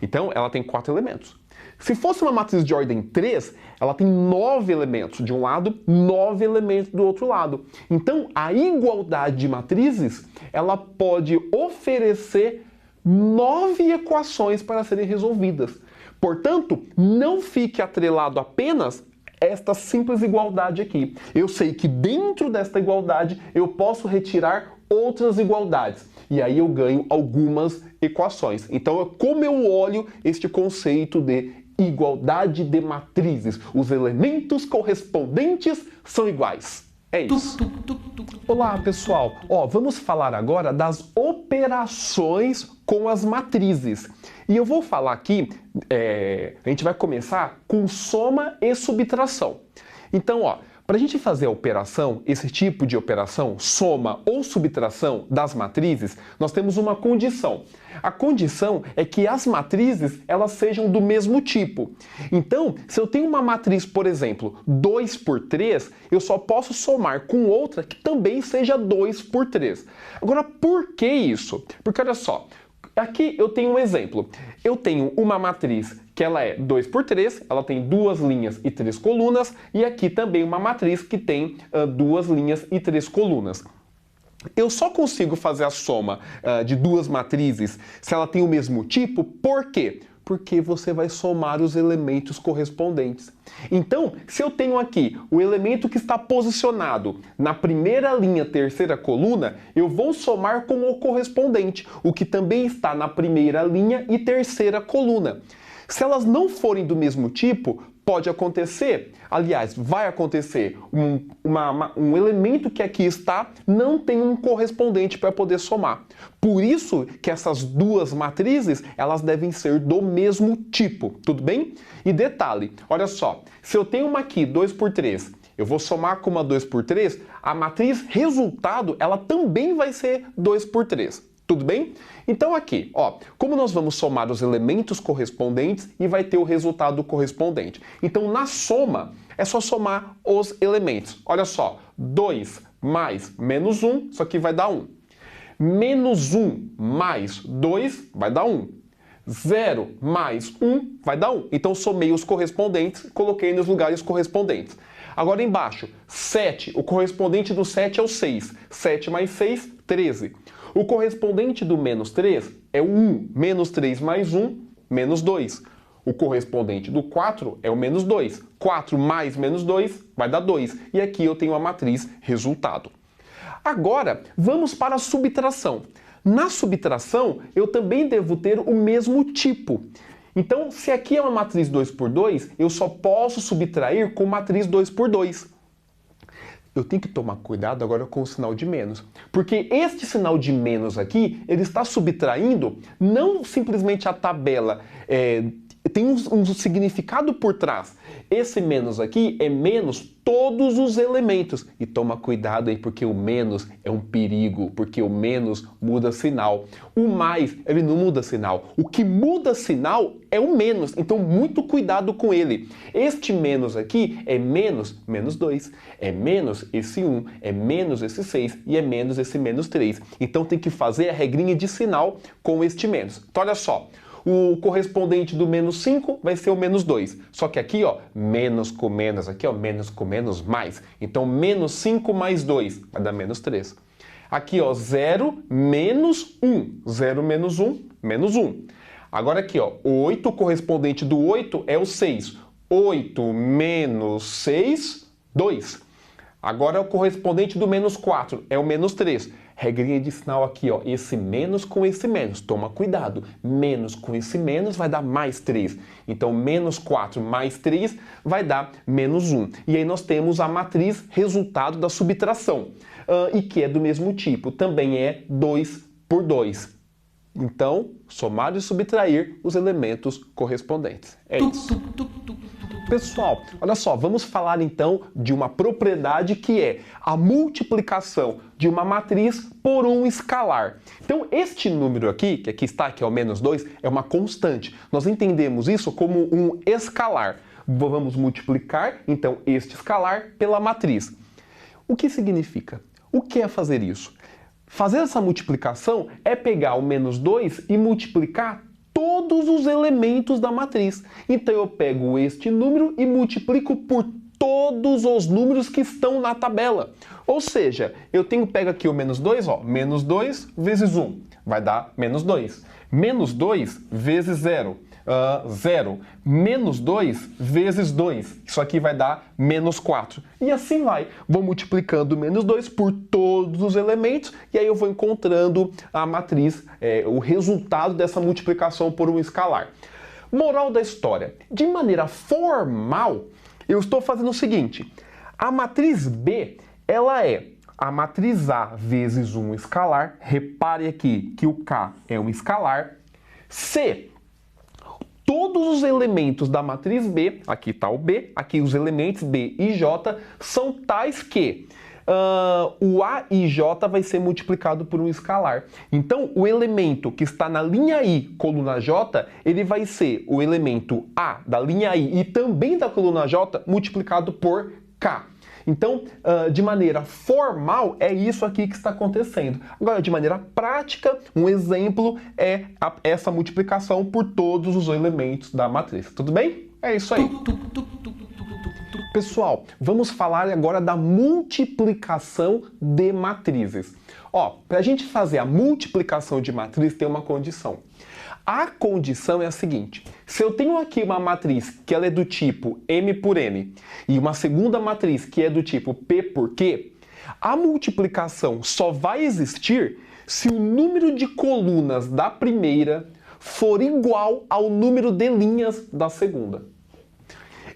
Então, ela tem 4 elementos. Se fosse uma matriz de ordem 3, ela tem 9 elementos de um lado, 9 elementos do outro lado. Então, a igualdade de matrizes, ela pode oferecer 9 equações para serem resolvidas. Portanto, não fique atrelado apenas a esta simples igualdade aqui. Eu sei que dentro desta igualdade eu posso retirar outras igualdades. E aí eu ganho algumas equações. Então, é como eu olho este conceito de igualdade de matrizes. Os elementos correspondentes são iguais. É isso. Olá, pessoal. Vamos falar agora das operações com as matrizes. E eu vou falar aqui, a gente vai começar com soma e subtração. Então, para a gente fazer a operação, esse tipo de operação, soma ou subtração das matrizes, nós temos uma condição. A condição é que as matrizes elas sejam do mesmo tipo. Então, se eu tenho uma matriz, por exemplo, 2 por 3, eu só posso somar com outra que também seja 2 por 3. Agora, por que isso? Porque olha só, aqui eu tenho um exemplo. Eu tenho uma matriz que ela é 2 por 3, ela tem 2 linhas e 3 colunas, e aqui também uma matriz que tem 2 linhas e 3 colunas. Eu só consigo fazer a soma de duas matrizes se ela tem o mesmo tipo, por quê? Porque você vai somar os elementos correspondentes. Então, se eu tenho aqui o elemento que está posicionado na primeira linha, terceira coluna, eu vou somar com o correspondente, o que também está na primeira linha e terceira coluna. Se elas não forem do mesmo tipo, pode acontecer, aliás, vai acontecer, um elemento que aqui está não tem um correspondente para poder somar. Por isso que essas duas matrizes, elas devem ser do mesmo tipo, tudo bem? E detalhe, olha só, se eu tenho uma aqui, 2 por 3, eu vou somar com uma 2 por 3, a matriz resultado, ela também vai ser 2 por 3. Tudo bem? Então aqui, ó, como nós vamos somar os elementos correspondentes e vai ter o resultado correspondente. Então na soma, é só somar os elementos. Olha só, 2 mais menos 1, isso aqui vai dar 1. Menos 1 mais 2 vai dar 1. 0 mais 1 vai dar 1. Então somei os correspondentes, coloquei nos lugares correspondentes. Agora embaixo, 7, o correspondente do 7 é o 6. 7 mais 6, 13. O correspondente do menos 3 é o 1. Menos 3 mais 1, menos 2. O correspondente do 4 é o menos 2. 4 mais menos 2 vai dar 2. E aqui eu tenho a matriz resultado. Agora, vamos para a subtração. Na subtração, eu também devo ter o mesmo tipo. Então, se aqui é uma matriz 2 por 2, eu só posso subtrair com matriz 2 por 2. Eu tenho que tomar cuidado agora com o sinal de menos. Porque este sinal de menos aqui, ele está subtraindo não simplesmente a tabela, tem um significado por trás. Esse menos aqui é menos todos os elementos. E toma cuidado aí, porque o menos é um perigo, porque o menos muda sinal. O mais, ele não muda sinal. O que muda sinal é o menos, então muito cuidado com ele. Este menos aqui é menos 2, é menos esse 1, é menos esse 6 e é menos esse menos 3. Então tem que fazer a regrinha de sinal com este menos. Então olha só. O correspondente do menos 5 vai ser o menos 2. Só que aqui, ó, menos com menos, aqui, ó, menos com menos, mais. Então, menos 5 mais 2 vai dar menos 3. Aqui, ó, 0 menos 1. 0 menos 1, menos 1. Agora aqui, ó, 8, o correspondente do 8 é o 6. 8 menos 6, 2. Agora o correspondente do menos 4 é o menos 3. Regrinha de sinal aqui, ó, esse menos com esse menos. Toma cuidado. Menos com esse menos vai dar mais 3. Então, menos 4 mais 3 vai dar menos 1. E aí nós temos a matriz resultado da subtração. E que é do mesmo tipo. Também é 2 por 2. Então, somar e subtrair os elementos correspondentes. É isso. Pessoal, olha só, vamos falar então de uma propriedade que é a multiplicação de uma matriz por um escalar. Então, este número aqui, que aqui está, que é o menos 2, é uma constante. Nós entendemos isso como um escalar. Vamos multiplicar, então, este escalar pela matriz. O que significa? O que é fazer isso? Fazer essa multiplicação é pegar o menos 2 e multiplicar todos os elementos da matriz. Então eu pego este número e multiplico por todos os números que estão na tabela. Ou seja, eu pego aqui o menos 2, ó, menos 2 vezes 1, vai dar menos 2. Menos 2 vezes 0. 0. Menos 2 vezes 2. Isso aqui vai dar menos 4. E assim vai. Vou multiplicando menos 2 por todos os elementos e aí eu vou encontrando a matriz, o resultado dessa multiplicação por um escalar. Moral da história. De maneira formal, eu estou fazendo o seguinte. A matriz B, ela é a matriz A vezes um escalar. Repare aqui que o K é um escalar. C, todos os elementos da matriz B, aqui está o B, aqui os elementos B e J, são tais que o A e J vai ser multiplicado por um escalar. Então, o elemento que está na linha I, coluna J, ele vai ser o elemento A da linha I e também da coluna J multiplicado por K. Então, de maneira formal, é isso aqui que está acontecendo. Agora, de maneira prática, um exemplo é essa multiplicação por todos os elementos da matriz. Tudo bem? É isso aí. Pessoal, vamos falar agora da multiplicação de matrizes. Ó, para a gente fazer a multiplicação de matriz, tem uma condição. A condição é a seguinte: se eu tenho aqui uma matriz que ela é do tipo M por N e uma segunda matriz que é do tipo P por Q, a multiplicação só vai existir se o número de colunas da primeira for igual ao número de linhas da segunda.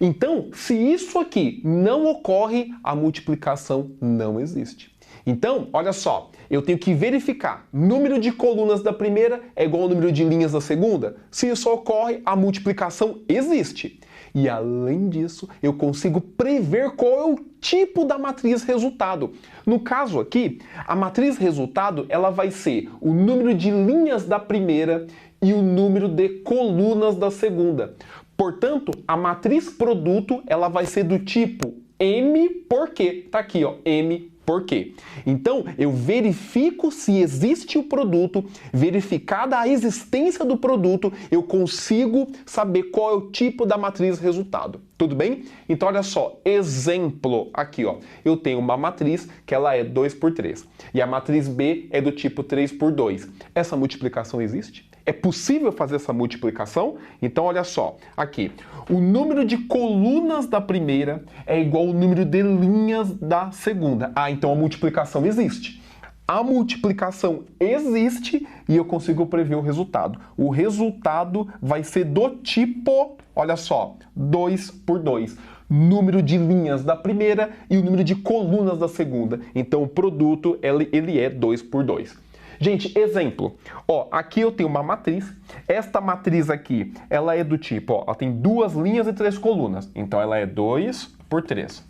Então, se isso aqui não ocorre, a multiplicação não existe. Então, olha só, eu tenho que verificar, número de colunas da primeira é igual ao número de linhas da segunda? Se isso ocorre, a multiplicação existe. E além disso, eu consigo prever qual é o tipo da matriz resultado. No caso aqui, a matriz resultado ela vai ser o número de linhas da primeira e o número de colunas da segunda. Portanto, a matriz produto ela vai ser do tipo M por quê? Tá aqui, ó, M por quê? Então, eu verifico se existe o produto, verificada a existência do produto, eu consigo saber qual é o tipo da matriz resultado. Tudo bem? Então, olha só, exemplo aqui, ó. Eu tenho uma matriz que ela é 2 por 3 e a matriz B é do tipo 3 por 2. Essa multiplicação existe? É possível fazer essa multiplicação? Então, olha só, aqui, o número de colunas da primeira é igual ao número de linhas da segunda. Ah, então a multiplicação existe. A multiplicação existe e eu consigo prever o resultado. O resultado vai ser do tipo, olha só, 2 por 2. Número de linhas da primeira e o número de colunas da segunda. Então, o produto, ele é 2 por 2. Gente, exemplo, ó, aqui eu tenho uma matriz, esta matriz aqui, ela é do tipo, ó, ela tem 2 linhas e 3 colunas, então ela é 2 por 3.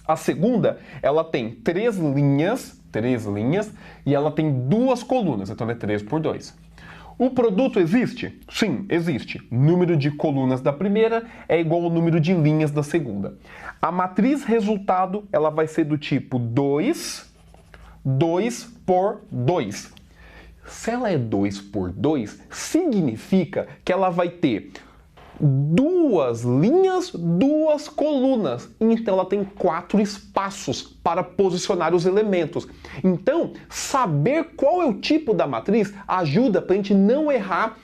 A segunda, ela tem 3 linhas, e ela tem 2 colunas, então ela é 3 por 2. O produto existe? Sim, existe. Número de colunas da primeira é igual ao número de linhas da segunda. A matriz resultado, ela vai ser do tipo 2 por 2. Se ela é 2 por 2, significa que ela vai ter 2 linhas, 2 colunas. Então ela tem 4 espaços para posicionar os elementos. Então, saber qual é o tipo da matriz ajuda para a gente não errar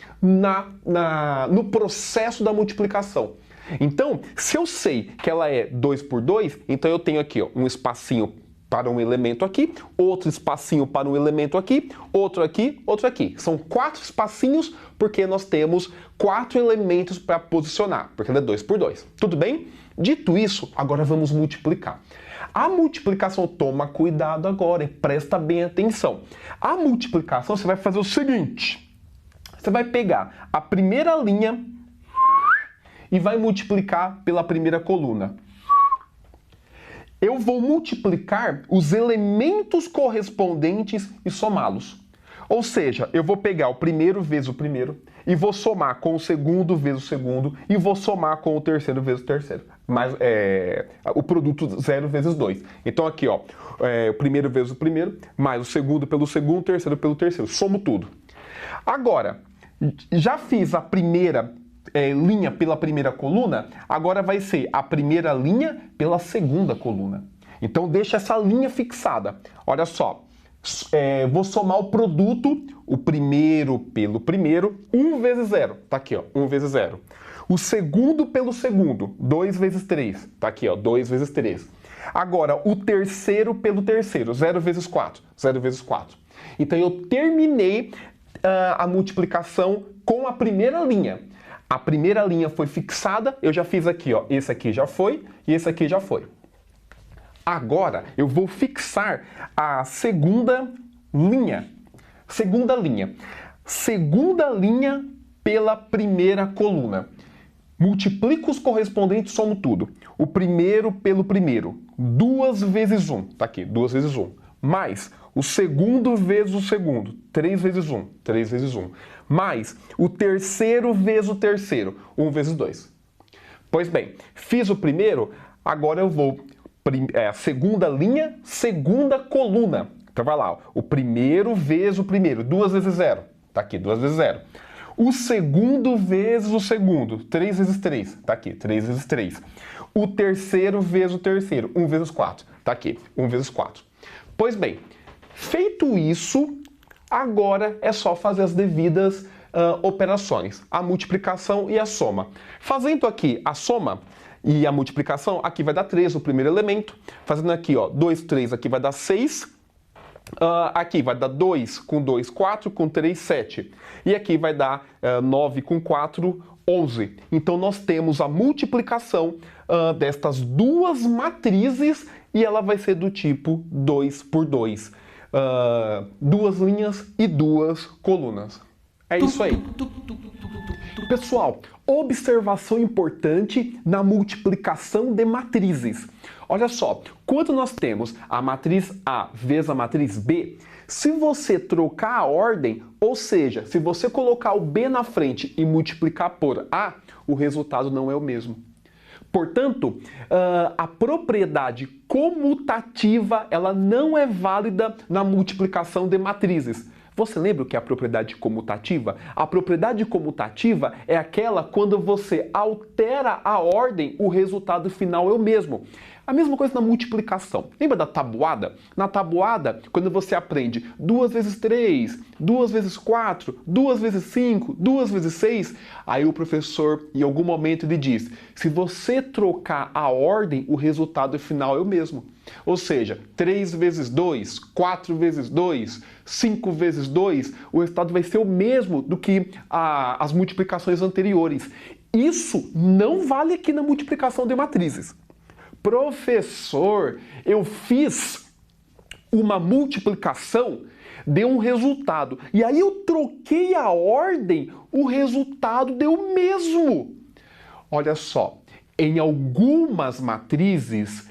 no processo da multiplicação. Então, se eu sei que ela é 2 por 2, então eu tenho aqui ó, um espacinho para um elemento aqui, outro espacinho para um elemento aqui, outro aqui, outro aqui. São 4 espacinhos porque nós temos 4 elementos para posicionar, porque ela é 2 por 2. Tudo bem? Dito isso, agora vamos multiplicar. A multiplicação, toma cuidado agora e presta bem atenção. A multiplicação você vai fazer o seguinte, você vai pegar a primeira linha e vai multiplicar pela primeira coluna. Eu vou multiplicar os elementos correspondentes e somá-los. Ou seja, eu vou pegar o primeiro vezes o primeiro e vou somar com o segundo vezes o segundo e vou somar com o terceiro vezes o terceiro. Mas o produto 0 vezes 2. Então aqui, ó, o primeiro vezes o primeiro, mais o segundo pelo segundo, o terceiro pelo terceiro. Somo tudo. Agora, já fiz a primeira linha pela primeira coluna, agora vai ser a primeira linha pela segunda coluna. Então deixa essa linha fixada. Olha só, vou somar o produto, o primeiro pelo primeiro, 1 vezes 0. Tá aqui, ó, 1 vezes 0. O segundo pelo segundo, 2 vezes 3. Tá aqui, ó, 2 vezes 3. Agora, o terceiro pelo terceiro, 0 vezes 4. 0 vezes 4. Então eu terminei a multiplicação com a primeira linha. A primeira linha foi fixada, eu já fiz aqui, ó, esse aqui já foi e esse aqui já foi. Agora eu vou fixar a segunda linha. Segunda linha. Segunda linha pela primeira coluna. Multiplico os correspondentes, somo tudo. O primeiro pelo primeiro. 2 vezes 1. Tá aqui, 2 vezes 1. Mais o segundo vezes o segundo. 3 vezes 1. 3 vezes 1. Mais o terceiro vezes o terceiro. 1 vezes 2. Pois bem, fiz o primeiro, agora eu vou... segunda linha, segunda coluna. Então vai lá, ó, o primeiro vezes o primeiro. 2 vezes 0. Tá aqui, 2 vezes 0. O segundo vezes o segundo. 3 vezes 3. Tá aqui, 3 vezes 3. O terceiro vezes o terceiro. 1 vezes 4. Tá aqui, 1 vezes 4. Pois bem, feito isso, agora é só fazer as devidas operações. A multiplicação e a soma. Fazendo aqui a soma e a multiplicação, aqui vai dar 3, o primeiro elemento. Fazendo aqui, ó, 2, 3, aqui vai dar 6. Aqui vai dar 2 com 2, 4, com 3, 7. E aqui vai dar 9 com 4, 11. Então nós temos a multiplicação destas duas matrizes e ela vai ser do tipo 2 por 2. 2 linhas e 2 colunas. É isso aí. Pessoal, observação importante na multiplicação de matrizes. Olha só, quando nós temos a matriz A vezes a matriz B, se você trocar a ordem, ou seja, se você colocar o B na frente e multiplicar por A, o resultado não é o mesmo. Portanto, a propriedade comutativa ela não é válida na multiplicação de matrizes. Você lembra o que é a propriedade comutativa? A propriedade comutativa é aquela quando você altera a ordem, o resultado final é o mesmo. A mesma coisa na multiplicação. Lembra da tabuada? Na tabuada, quando você aprende 2 vezes 3, 2 vezes 4, 2 vezes 5, 2 vezes 6, aí o professor, em algum momento, ele diz, se você trocar a ordem, o resultado final é o mesmo. Ou seja, 3 vezes 2, 4 vezes 2, 5 vezes 2, o resultado vai ser o mesmo do que as multiplicações anteriores. Isso não vale aqui na multiplicação de matrizes. Professor, eu fiz uma multiplicação, deu um resultado. E aí eu troquei a ordem, o resultado deu o mesmo. Olha só, em algumas matrizes,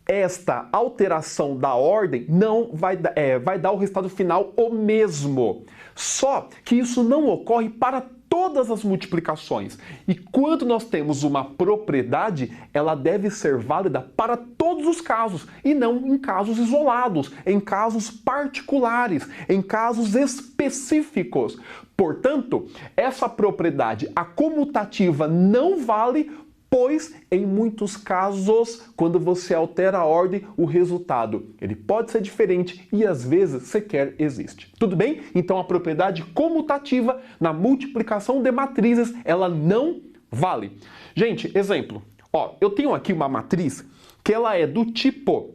esta alteração da ordem não vai dar o resultado final o mesmo. Só que isso não ocorre para todas as multiplicações. E quando nós temos uma propriedade, ela deve ser válida para todos os casos, e não em casos isolados, em casos particulares, em casos específicos. Portanto, essa propriedade, a comutativa, não vale, pois em muitos casos, quando você altera a ordem, o resultado ele pode ser diferente e às vezes sequer existe. Tudo bem? Então a propriedade comutativa na multiplicação de matrizes, ela não vale. Gente, exemplo. Ó, eu tenho aqui uma matriz que ela é do tipo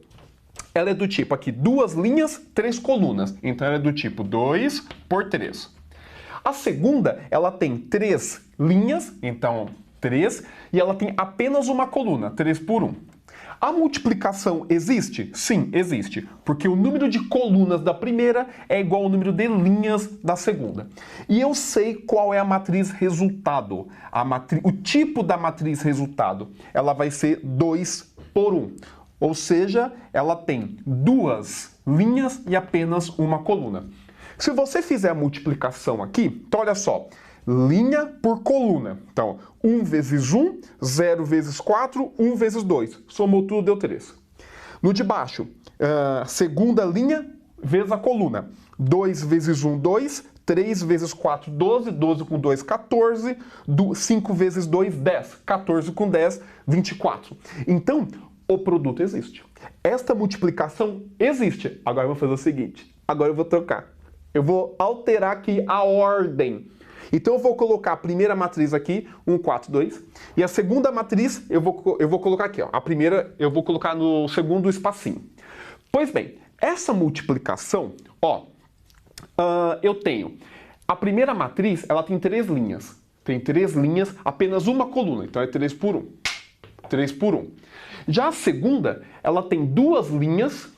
aqui 2 linhas, 3 colunas. Então ela é do tipo 2 por 3. A segunda, ela tem 3 linhas, então 3, e ela tem apenas uma coluna, 3 por 1. A multiplicação existe? Sim, existe, porque o número de colunas da primeira é igual ao número de linhas da segunda. E eu sei qual é a matriz resultado. O tipo da matriz resultado, ela vai ser 2 por 1. Ou seja, ela tem 2 linhas e apenas uma coluna. Se você fizer a multiplicação aqui, então olha só, linha por coluna. Então, 1 vezes 1, 0 vezes 4, 1 vezes 2. Somou tudo, deu 3. No de baixo, segunda linha vezes a coluna. 2 vezes 1, 2. 3 vezes 4, 12. 12 com 2, 14. 5 vezes 2, 10. 14 com 10, 24. Então, o produto existe. Esta multiplicação existe. Agora eu vou fazer o seguinte. Agora eu vou trocar. Eu vou alterar aqui a ordem. Então eu vou colocar a primeira matriz aqui, 1, 4, 2. E a segunda matriz eu vou colocar aqui, ó. A primeira eu vou colocar no segundo espacinho. Pois bem, essa multiplicação, ó, eu tenho... A primeira matriz, ela tem 3 linhas. Tem 3 linhas, apenas uma coluna. Então é 3 por 1. 3 por 1. Já a segunda, ela tem 2 linhas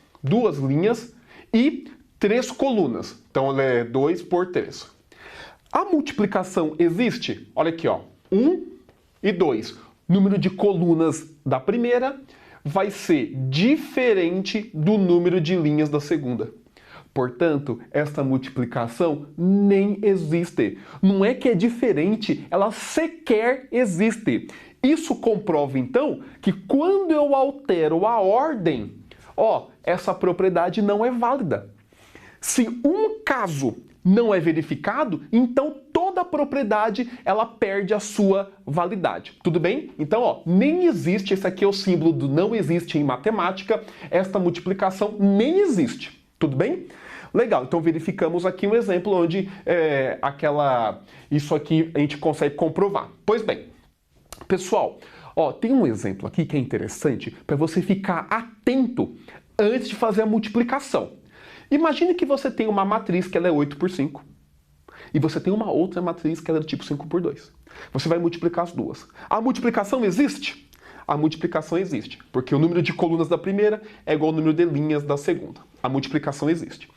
e 3 colunas. Então ela é 2 por 3. A multiplicação existe? Olha aqui, ó, 1 e 2. Número de colunas da primeira vai ser diferente do número de linhas da segunda. Portanto, esta multiplicação nem existe. Não é que é diferente, ela sequer existe. Isso comprova, então, que quando eu altero a ordem, ó, essa propriedade não é válida. Se um caso não é verificado, então toda a propriedade ela perde a sua validade. Tudo bem? Então, ó, nem existe, esse aqui é o símbolo do não existe em matemática, esta multiplicação nem existe. Tudo bem? Legal, então verificamos aqui um exemplo onde isso aqui a gente consegue comprovar. Pois bem, pessoal, ó, tem um exemplo aqui que é interessante para você ficar atento antes de fazer a multiplicação. Imagine que você tem uma matriz que ela é 8 por 5. E você tem uma outra matriz que ela é do tipo 5 por 2. Você vai multiplicar as duas. A multiplicação existe? a multiplicação existe, porque o número de colunas da primeira é igual ao número de linhas da segunda. A multiplicação existe.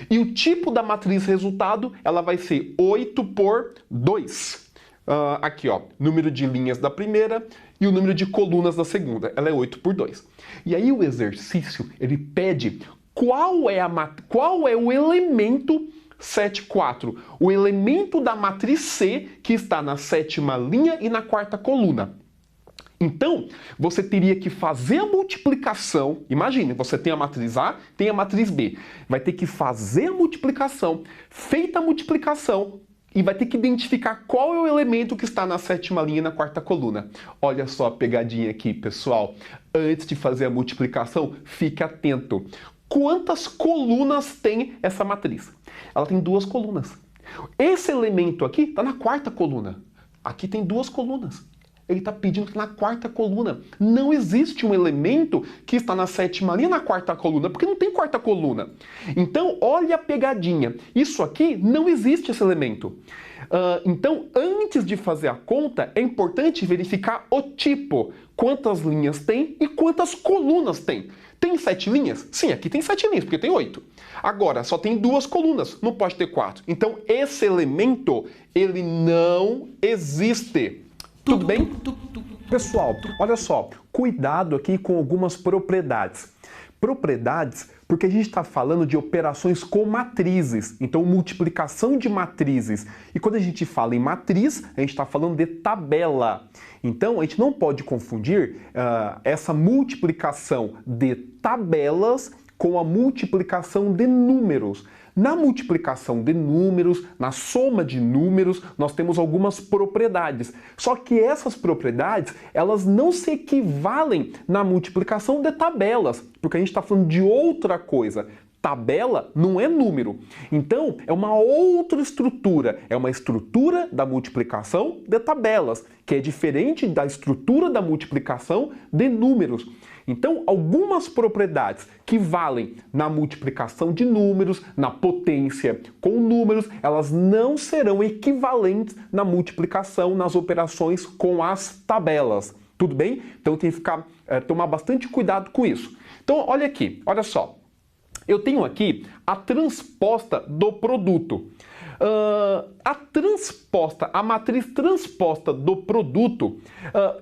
E o tipo da matriz resultado, ela vai ser 8 por 2. Aqui, ó, número de linhas da primeira e o número de colunas da segunda. Ela é 8 por 2. E aí o exercício, ele pede qual é o elemento 7, 4. O elemento da matriz C que está na sétima linha e na quarta coluna. Então, você teria que fazer a multiplicação. Imagine, você tem a matriz A, tem a matriz B. Vai ter que fazer a multiplicação. Feita a multiplicação, e vai ter que identificar qual é o elemento que está na sétima linha e na quarta coluna. Olha só a pegadinha aqui, pessoal. Antes de fazer a multiplicação, fique atento. Quantas colunas tem essa matriz? Ela tem 2 colunas. Esse elemento aqui está na quarta coluna. Aqui tem 2 colunas. Ele está pedindo que na quarta coluna. Não existe um elemento que está na sétima linha na quarta coluna, porque não tem quarta coluna. Então, olha a pegadinha. Isso aqui não existe esse elemento. Então, antes de fazer a conta, é importante verificar o tipo. Quantas linhas tem e quantas colunas tem. Tem 7 linhas? Sim, aqui tem 7 linhas, porque tem 8. Agora, só tem 2 colunas, não pode ter 4. Então, esse elemento, ele não existe. Tudo bem? Pessoal, olha só, cuidado aqui com algumas propriedades. Propriedades, porque a gente está falando de operações com matrizes, então multiplicação de matrizes. E quando a gente fala em matriz, a gente está falando de tabela. Então, a gente não pode confundir essa multiplicação de tabelas com a multiplicação de números. Na multiplicação de números, na soma de números, nós temos algumas propriedades. Só que essas propriedades, elas não se equivalem na multiplicação de tabelas, porque a gente está falando de outra coisa. Tabela não é número. Então, é uma outra estrutura. É uma estrutura da multiplicação de tabelas, que é diferente da estrutura da multiplicação de números. Então, algumas propriedades que valem na multiplicação de números, na potência com números, elas não serão equivalentes na multiplicação, nas operações com as tabelas. Tudo bem? Então, tem que tomar bastante cuidado com isso. Então, olha aqui, olha só. Eu tenho aqui a transposta do produto. A matriz transposta do produto,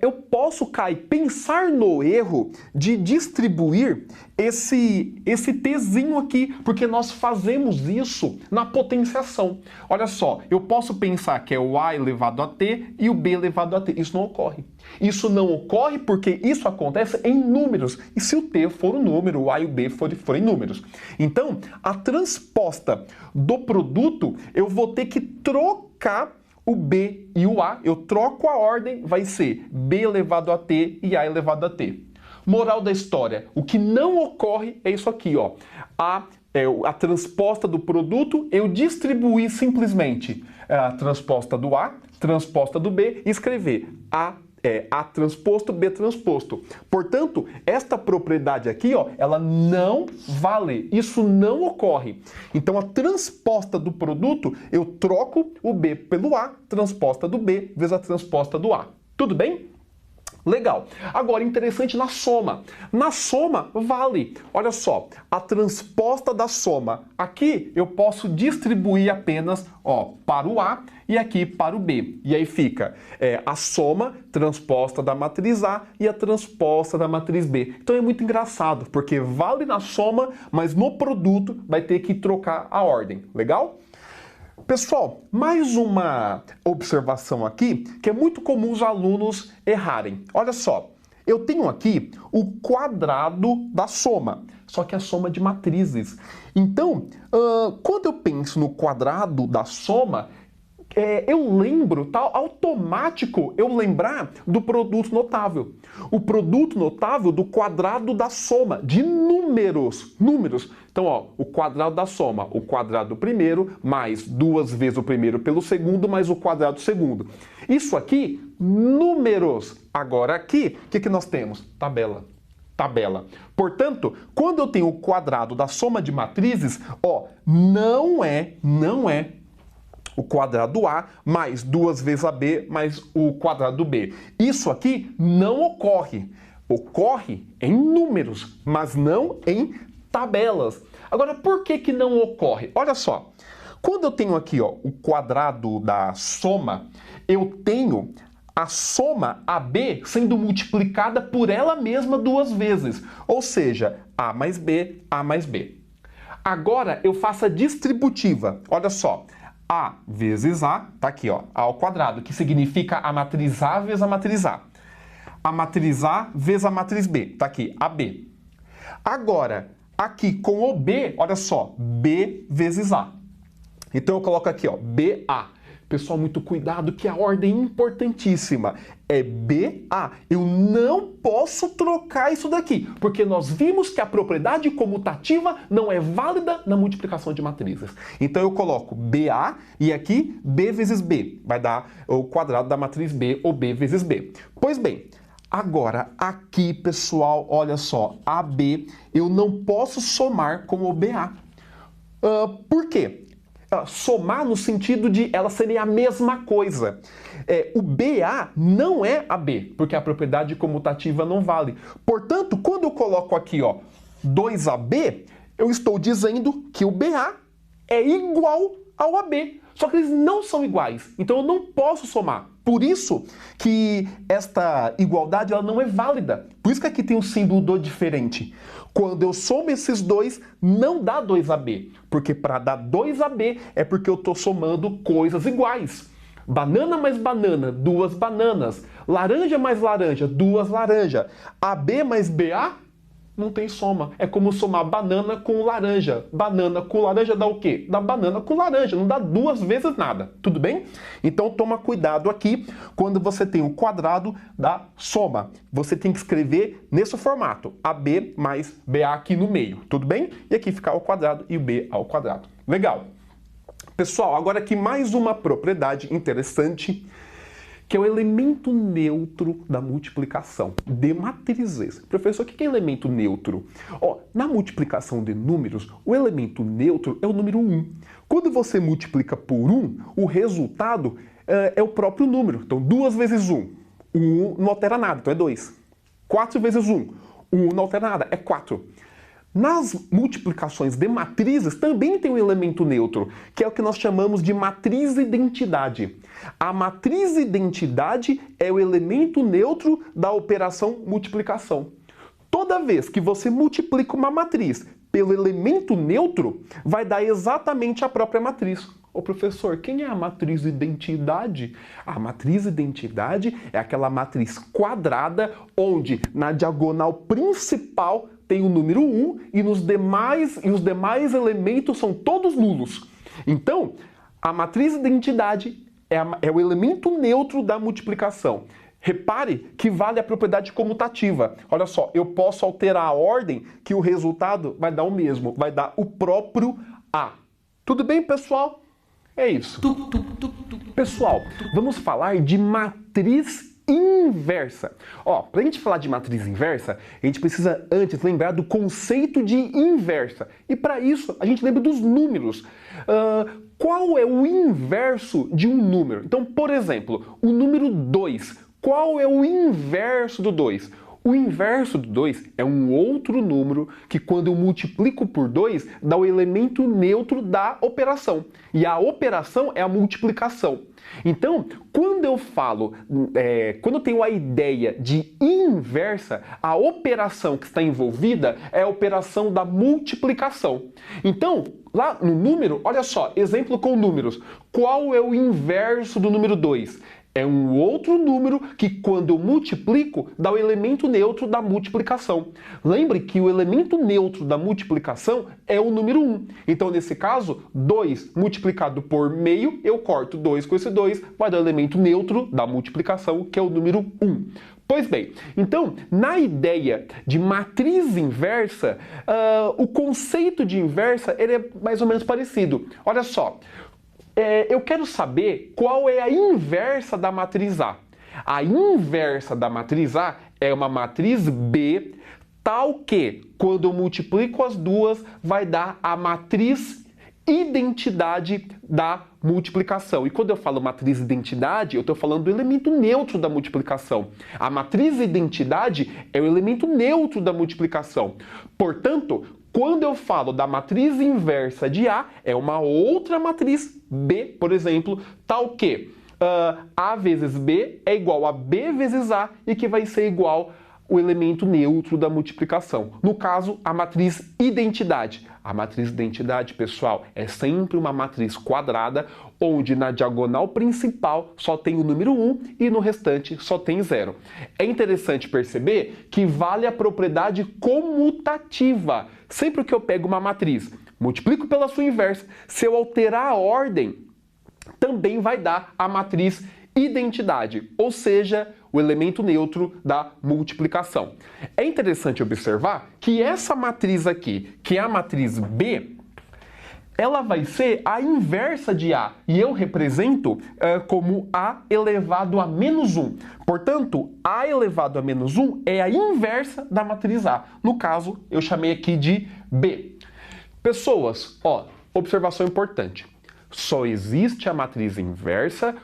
eu posso pensar no erro de distribuir esse tzinho aqui, porque nós fazemos isso na potenciação. Olha só, eu posso pensar que é o A elevado a T e o B elevado a T. Isso não ocorre. Isso não ocorre porque isso acontece em números. E se o T for um número, o A e o B forem números. Então, a transposta do produto, eu vou ter que trocar o B e o A. Eu troco a ordem, vai ser B elevado a T e A elevado a T. Moral da história, o que não ocorre é isso aqui, ó. A transposta do produto, eu distribuí simplesmente a transposta do A, transposta do B e escrever A transposto, B transposto. Portanto, esta propriedade aqui, ó, ela não vale. Isso não ocorre. Então, a transposta do produto, eu troco o B pelo A, transposta do B vezes a transposta do A. Tudo bem? Legal. Agora, interessante na soma. Na soma, vale. Olha só, a transposta da soma. Aqui eu posso distribuir apenas para o A e aqui para o B. E aí fica a soma transposta da matriz A e a transposta da matriz B. Então é muito engraçado, porque vale na soma, mas no produto vai ter que trocar a ordem. Legal? Pessoal, mais uma observação aqui que é muito comum os alunos errarem. Olha só, eu tenho aqui o quadrado da soma, só que é a soma de matrizes. Então, quando eu penso no quadrado da soma, eu lembro, automático eu lembrar do produto notável. O produto notável do quadrado da soma, de números. Então, o quadrado da soma, o quadrado do primeiro, mais 2 vezes o primeiro pelo segundo, mais o quadrado do segundo. Isso aqui, números. Agora aqui, o que nós temos? Tabela. Portanto, quando eu tenho o quadrado da soma de matrizes, não é o quadrado A mais 2 vezes AB mais o quadrado B. Isso aqui não ocorre. Ocorre em números, mas não em tabelas. Agora, por que que não ocorre? Olha só. Quando eu tenho aqui, ó, o quadrado da soma, eu tenho a soma AB sendo multiplicada por ela mesma 2 vezes. Ou seja, A mais B, A mais B. Agora eu faço a distributiva. Olha só. A vezes A, tá aqui, ó, A ao quadrado, que significa a matriz A vezes a matriz A. A matriz A vezes a matriz B, tá aqui, AB. Agora, aqui com o B, olha só, B vezes A. Então eu coloco aqui, ó, BA. Pessoal, muito cuidado que a ordem é importantíssima. É BA. Eu não posso trocar isso daqui, porque nós vimos que a propriedade comutativa não é válida na multiplicação de matrizes. Então eu coloco BA e aqui B vezes B. Vai dar o quadrado da matriz B ou B vezes B. Pois bem, agora aqui, pessoal, olha só, AB eu não posso somar com o BA. Por quê? Somar no sentido de elas serem a mesma coisa. O BA não é AB, porque a propriedade comutativa não vale. Portanto, quando eu coloco aqui, ó, 2AB, eu estou dizendo que o BA é igual ao AB. Só que eles não são iguais. Então eu não posso somar. Por isso que esta igualdade ela não é válida. Por isso que aqui tem um símbolo do diferente. Quando eu somo esses dois, não dá 2AB. Porque para dar 2AB é porque eu estou somando coisas iguais. Banana mais banana, 2 bananas. Laranja mais laranja, 2 laranjas. AB mais BA, não tem soma. É como somar banana com laranja. Banana com laranja dá o quê? Dá banana com laranja. Não dá 2 vezes nada. Tudo bem? Então toma cuidado aqui quando você tem o quadrado da soma. Você tem que escrever nesse formato. AB mais BA aqui no meio. Tudo bem? E aqui fica ao quadrado e o B ao quadrado. Legal. Pessoal, agora aqui mais uma propriedade interessante, que é o elemento neutro da multiplicação de matrizes. Professor, o que é elemento neutro? Na multiplicação de números, o elemento neutro é o número 1. Quando você multiplica por 1, o resultado é o próprio número. Então, 2 vezes 1, 1 não altera nada, então é 2. 4 vezes 1, 1 não altera nada, é 4. Nas multiplicações de matrizes também tem um elemento neutro, que é o que nós chamamos de matriz identidade. A matriz identidade é o elemento neutro da operação multiplicação. Toda vez que você multiplica uma matriz pelo elemento neutro, vai dar exatamente a própria matriz. Ô professor, quem é a matriz identidade? A matriz identidade é aquela matriz quadrada onde na diagonal principal tem o número 1 e os demais elementos são todos nulos. Então, a matriz identidade é o elemento neutro da multiplicação. Repare que vale a propriedade comutativa. Olha só, eu posso alterar a ordem que o resultado vai dar o mesmo, vai dar o próprio A. Tudo bem, pessoal? É isso. Pessoal, vamos falar de matriz inversa. Para a gente falar de matriz inversa, a gente precisa antes lembrar do conceito de inversa. E para isso, a gente lembra dos números. Qual é o inverso de um número? Então, por exemplo, o número 2. Qual é o inverso do 2? O inverso do 2 é um outro número que, quando eu multiplico por 2, dá o elemento neutro da operação. E a operação é a multiplicação. Então, quando eu falo, quando eu tenho a ideia de inversa, a operação que está envolvida é a operação da multiplicação. Então, lá no número, olha só, exemplo com números. Qual é o inverso do número 2? É um outro número que, quando eu multiplico, dá o elemento neutro da multiplicação. Lembre que o elemento neutro da multiplicação é o número 1. Então, nesse caso, 2 multiplicado por meio, eu corto 2 com esse 2, vai dar o elemento neutro da multiplicação, que é o número 1. Pois bem, então, na ideia de matriz inversa, o conceito de inversa ele é mais ou menos parecido. Olha só. Eu quero saber qual é a inversa da matriz A. A inversa da matriz A é uma matriz B, tal que, quando eu multiplico as duas, vai dar a matriz identidade da multiplicação. E quando eu falo matriz identidade, eu estou falando do elemento neutro da multiplicação. A matriz identidade é o elemento neutro da multiplicação. Portanto, quando eu falo da matriz inversa de A, é uma outra matriz B, por exemplo, tal que A vezes B é igual a B vezes A e que vai ser igual o elemento neutro da multiplicação. No caso, a matriz identidade. A matriz identidade, pessoal, é sempre uma matriz quadrada, onde na diagonal principal só tem o número 1 e no restante só tem 0. É interessante perceber que vale a propriedade comutativa. Sempre que eu pego uma matriz, multiplico pela sua inversa, se eu alterar a ordem, também vai dar a matriz identidade, ou seja, o elemento neutro da multiplicação. É interessante observar que essa matriz aqui, que é a matriz B, ela vai ser a inversa de A, e eu represento como A elevado a menos 1. Portanto, A elevado a menos 1 é a inversa da matriz A. No caso, eu chamei aqui de B. Pessoas, observação importante. Só existe a matriz inversa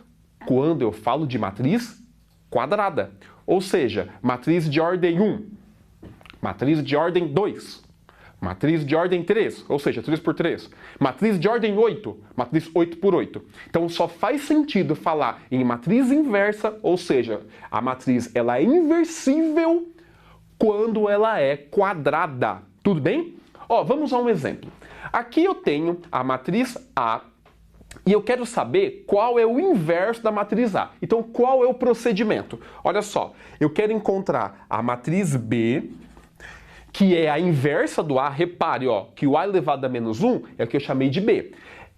quando eu falo de matriz quadrada. Ou seja, matriz de ordem 1, matriz de ordem 2, matriz de ordem 3, ou seja, 3 por 3, matriz de ordem 8, matriz 8 por 8. Então só faz sentido falar em matriz inversa, ou seja, a matriz ela é inversível quando ela é quadrada. Tudo bem? Vamos a um exemplo. Aqui eu tenho a matriz A, e eu quero saber qual é o inverso da matriz A. Então, qual é o procedimento? Olha só, eu quero encontrar a matriz B, que é a inversa do A. Repare, que o A elevado a menos 1 é o que eu chamei de B.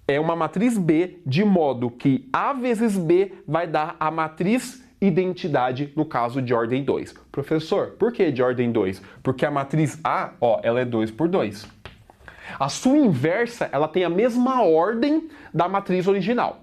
É uma matriz B, de modo que A vezes B vai dar a matriz identidade, no caso de ordem 2. Professor, por que de ordem 2? Porque a matriz A, ela é 2 por 2. A sua inversa, ela tem a mesma ordem da matriz original.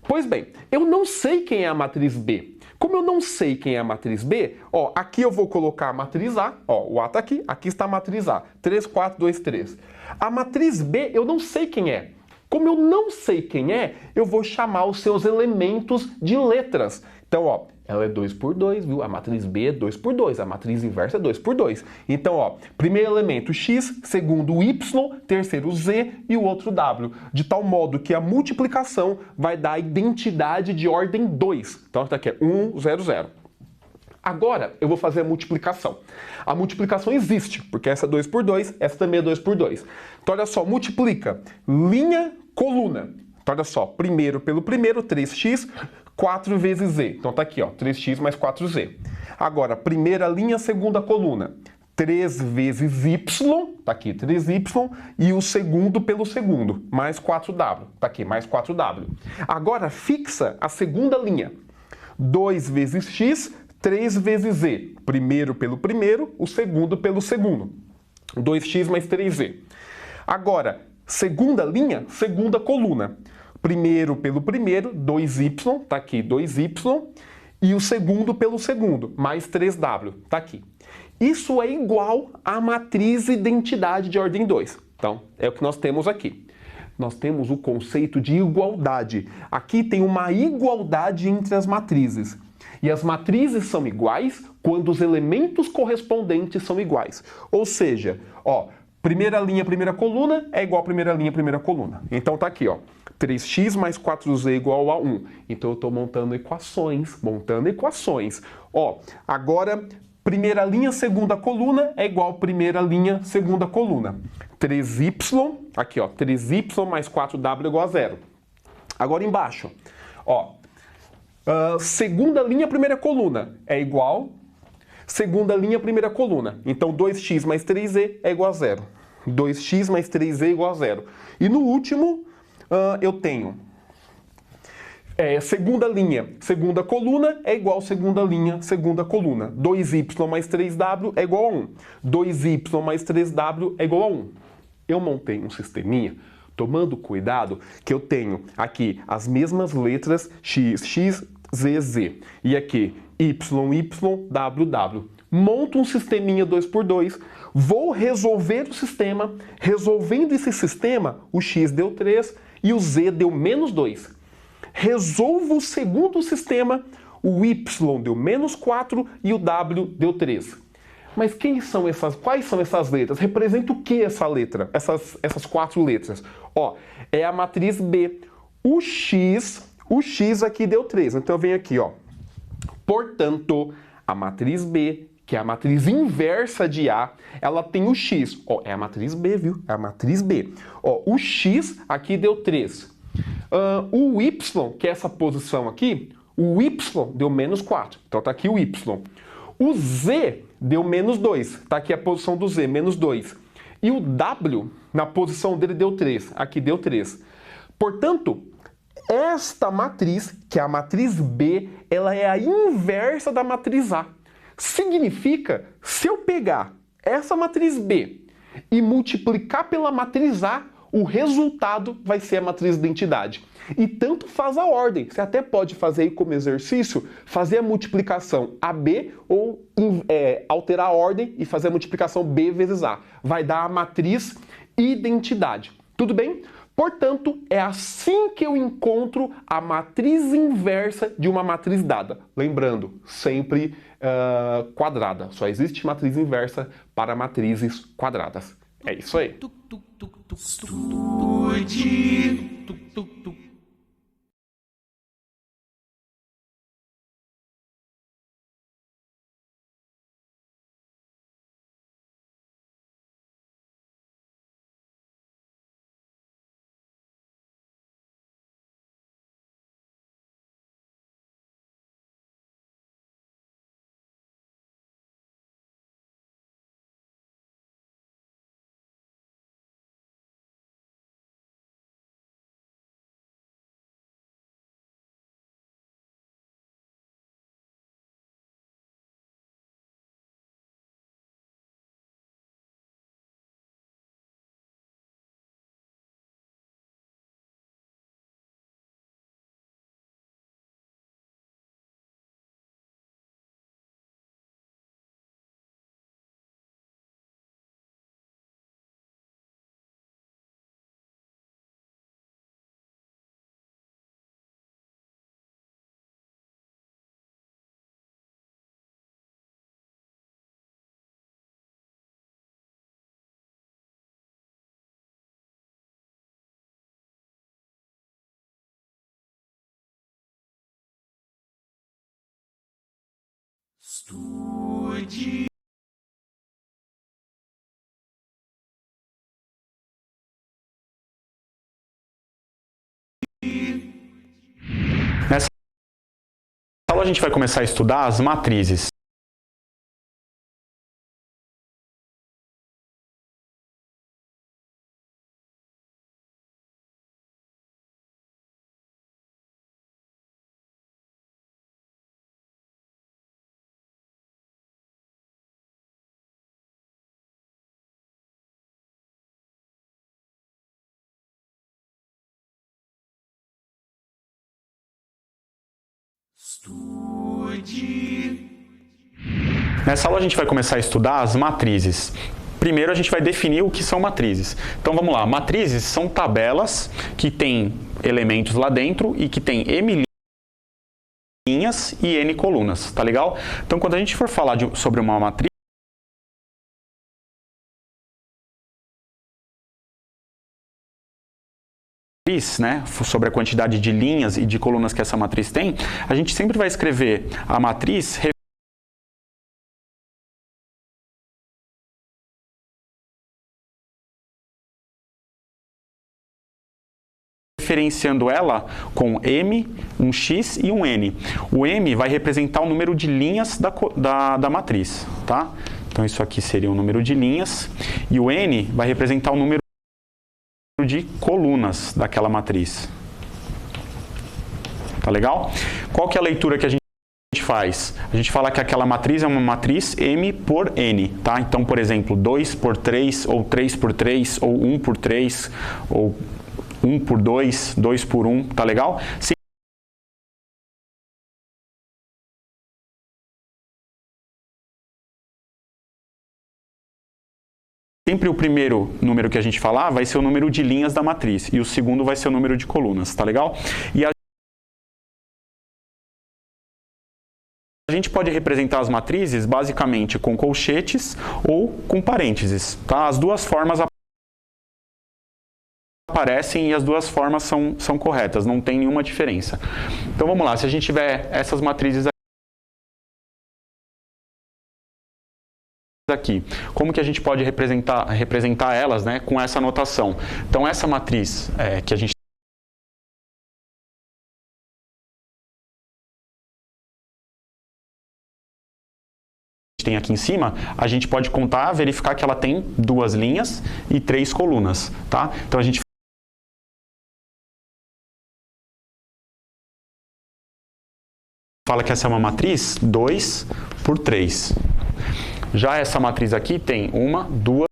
Pois bem, eu não sei quem é a matriz B. Como eu não sei quem é a matriz B, aqui eu vou colocar a matriz A, o A está aqui está a matriz A, 3, 4, 2, 3. A matriz B, eu não sei quem é. Como eu não sei quem é, eu vou chamar os seus elementos de letras. Então, ela é 2 por 2, viu? A matriz B é 2 por 2, a matriz inversa é 2 por 2. Então, primeiro elemento X, segundo Y, terceiro Z e o outro W. De tal modo que a multiplicação vai dar a identidade de ordem 2. Então, está aqui é 1, 0, 0. Agora, eu vou fazer a multiplicação. A multiplicação existe, porque essa é 2 por 2, essa também é 2 por 2. Então, olha só, multiplica linha, coluna. Então, olha só, primeiro pelo primeiro, 3x, 4 vezes z. Então, tá aqui, 3x mais 4z. Agora, primeira linha, segunda coluna. 3 vezes y, tá aqui, 3y, e o segundo pelo segundo, mais 4w. Tá aqui, mais 4w. Agora, fixa a segunda linha. 2 vezes x, 3 vezes z. Primeiro pelo primeiro, o segundo pelo segundo. 2x mais 3z. Agora, segunda linha, segunda coluna. Primeiro pelo primeiro, 2y, tá aqui, 2y, e o segundo pelo segundo, mais 3w, tá aqui. Isso é igual à matriz identidade de ordem 2. Então, é o que nós temos aqui. Nós temos o conceito de igualdade. Aqui tem uma igualdade entre as matrizes. E as matrizes são iguais quando os elementos correspondentes são iguais. Ou seja, primeira linha, primeira coluna é igual a primeira linha, primeira coluna. Então tá aqui, 3x mais 4z igual a 1. Então eu estou montando equações. Agora, primeira linha, segunda coluna é igual a primeira linha, segunda coluna. 3y, aqui 3y mais 4w igual a 0. Agora embaixo, segunda linha, primeira coluna é igual segunda linha, primeira coluna. Então 2x mais 3z é igual a 0. 2x mais 3z é igual a 0. E no último, eu tenho segunda linha, segunda coluna é igual a segunda linha, segunda coluna. 2y mais 3w é igual a 1. 2y mais 3w é igual a 1. Eu montei um sisteminha tomando cuidado que eu tenho aqui as mesmas letras x, x, z, z. E aqui y, y, w, w. monto um sisteminha 2x2, vou resolver o sistema, resolvendo esse sistema, o x deu 3 e o z deu menos 2. Resolvo o segundo sistema, o y deu menos 4 e o w deu 3. Mas quais são essas letras? Representa o que essa letra? Essas 4 letras? Ó, é a matriz B. O x aqui deu 3. Então eu venho aqui, ó. Portanto, a matriz B, que é a matriz inversa de A, ela tem o x. Ó, é a matriz B, viu? É a matriz B. Ó, o x aqui deu 3. O y, que é essa posição aqui, o y deu menos 4. Então tá aqui o y. O z deu menos 2. Tá aqui a posição do z, menos 2. E o w, na posição dele, deu 3. Aqui deu 3. Portanto, esta matriz, que é a matriz B, ela é a inversa da matriz A. Significa, se eu pegar essa matriz B e multiplicar pela matriz A, o resultado vai ser a matriz de identidade. E tanto faz a ordem. Você até pode fazer aí como exercício, fazer a multiplicação AB ou alterar a ordem e fazer a multiplicação B vezes A. Vai dar a matriz identidade. Tudo bem? Portanto, é assim que eu encontro a matriz inversa de uma matriz dada. Lembrando, sempre quadrada. Só existe matriz inversa para matrizes quadradas. É isso aí. Estude. Nessa aula a gente vai começar a estudar as matrizes. Estude. Nessa aula a gente vai começar a estudar as matrizes. Primeiro a gente vai definir o que são matrizes. Então vamos lá, matrizes são tabelas que têm elementos lá dentro e que têm M linhas e N colunas, tá legal? Então quando a gente for falar sobre uma matriz, né, sobre a quantidade de linhas e de colunas que essa matriz tem, a gente sempre vai escrever a matriz referenciando ela com M, um X e um N. O M vai representar o número de linhas da matriz, tá? Então isso aqui seria o número de linhas e o N vai representar o número de colunas daquela matriz. Tá legal? Qual que é a leitura que a gente faz? A gente fala que aquela matriz é uma matriz M por N, tá? Então, por exemplo, 2 por 3, ou 3 por 3, ou 1 por 3, ou 1 por 2, 2 por 1, tá legal? sempre o primeiro número que a gente falar vai ser o número de linhas da matriz e o segundo vai ser o número de colunas, tá legal? E a gente pode representar as matrizes basicamente com colchetes ou com parênteses, tá? As duas formas aparecem e as duas formas são corretas, não tem nenhuma diferença. Então vamos lá, se a gente tiver essas matrizes aqui, como que a gente pode representar elas, né, com essa notação? Então essa matriz que a gente tem aqui em cima, a gente pode contar, verificar que ela tem 2 linhas e 3 colunas, tá? Então a gente fala que essa é uma matriz 2 por 3. Já essa matriz aqui tem 1, 2,